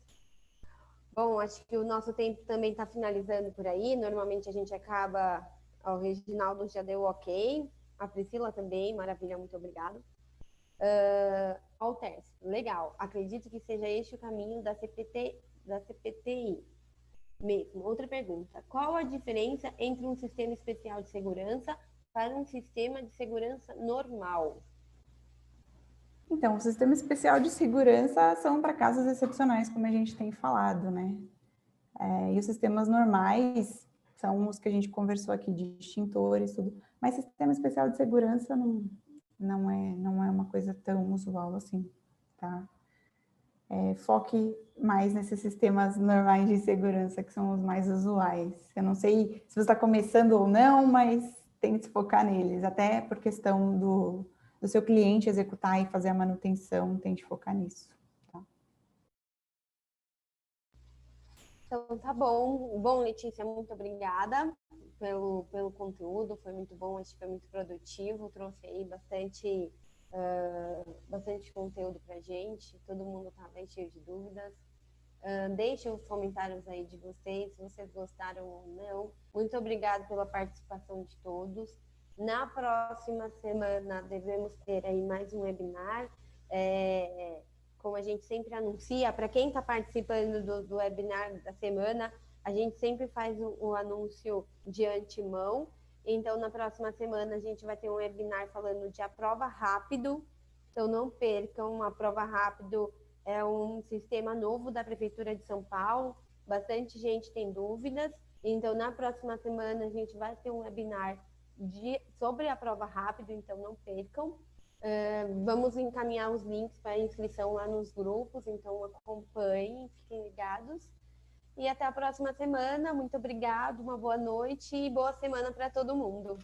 Bom, acho que o nosso tempo também está finalizando por aí. Normalmente a gente acaba, o Reginaldo já deu ok, a Priscila também, maravilha, muito obrigada. Ao Tércio, legal, acredito que seja este o caminho da CPTI. Mesmo. Outra pergunta. Qual a diferença entre um sistema especial de segurança para um sistema de segurança normal?
Então, o sistema especial de segurança são para casos excepcionais, como a gente tem falado, né? E os sistemas normais são os que a gente conversou aqui, de extintores, tudo. Mas sistema especial de segurança não é uma coisa tão usual assim, tá? Foque mais nesses sistemas normais de segurança, que são os mais usuais. Eu não sei se você está começando ou não, mas tem que se focar neles, até por questão do seu cliente executar e fazer a manutenção, tem que focar nisso. Tá?
Então, tá bom. Bom, Letícia, muito obrigada pelo conteúdo, foi muito bom, acho que foi muito produtivo, trouxe aí bastante conteúdo pra gente, todo mundo estava aí cheio de dúvidas. Deixem os comentários aí de vocês, se vocês gostaram ou não. Muito obrigada pela participação de todos. Na próxima semana devemos ter aí mais um webinar. Como a gente sempre anuncia, para quem está participando do webinar da semana, a gente sempre faz o anúncio de antemão. Então, na próxima semana, a gente vai ter um webinar falando de Aprova Rápido. Então, não percam, a Aprova Rápido é um sistema novo da Prefeitura de São Paulo. Bastante gente tem dúvidas. Então, na próxima semana, a gente vai ter um webinar sobre a Aprova Rápido, então não percam. Vamos encaminhar os links para inscrição lá nos grupos, então acompanhem, fiquem ligados. E até a próxima semana. Muito obrigada, uma boa noite e boa semana para todo mundo.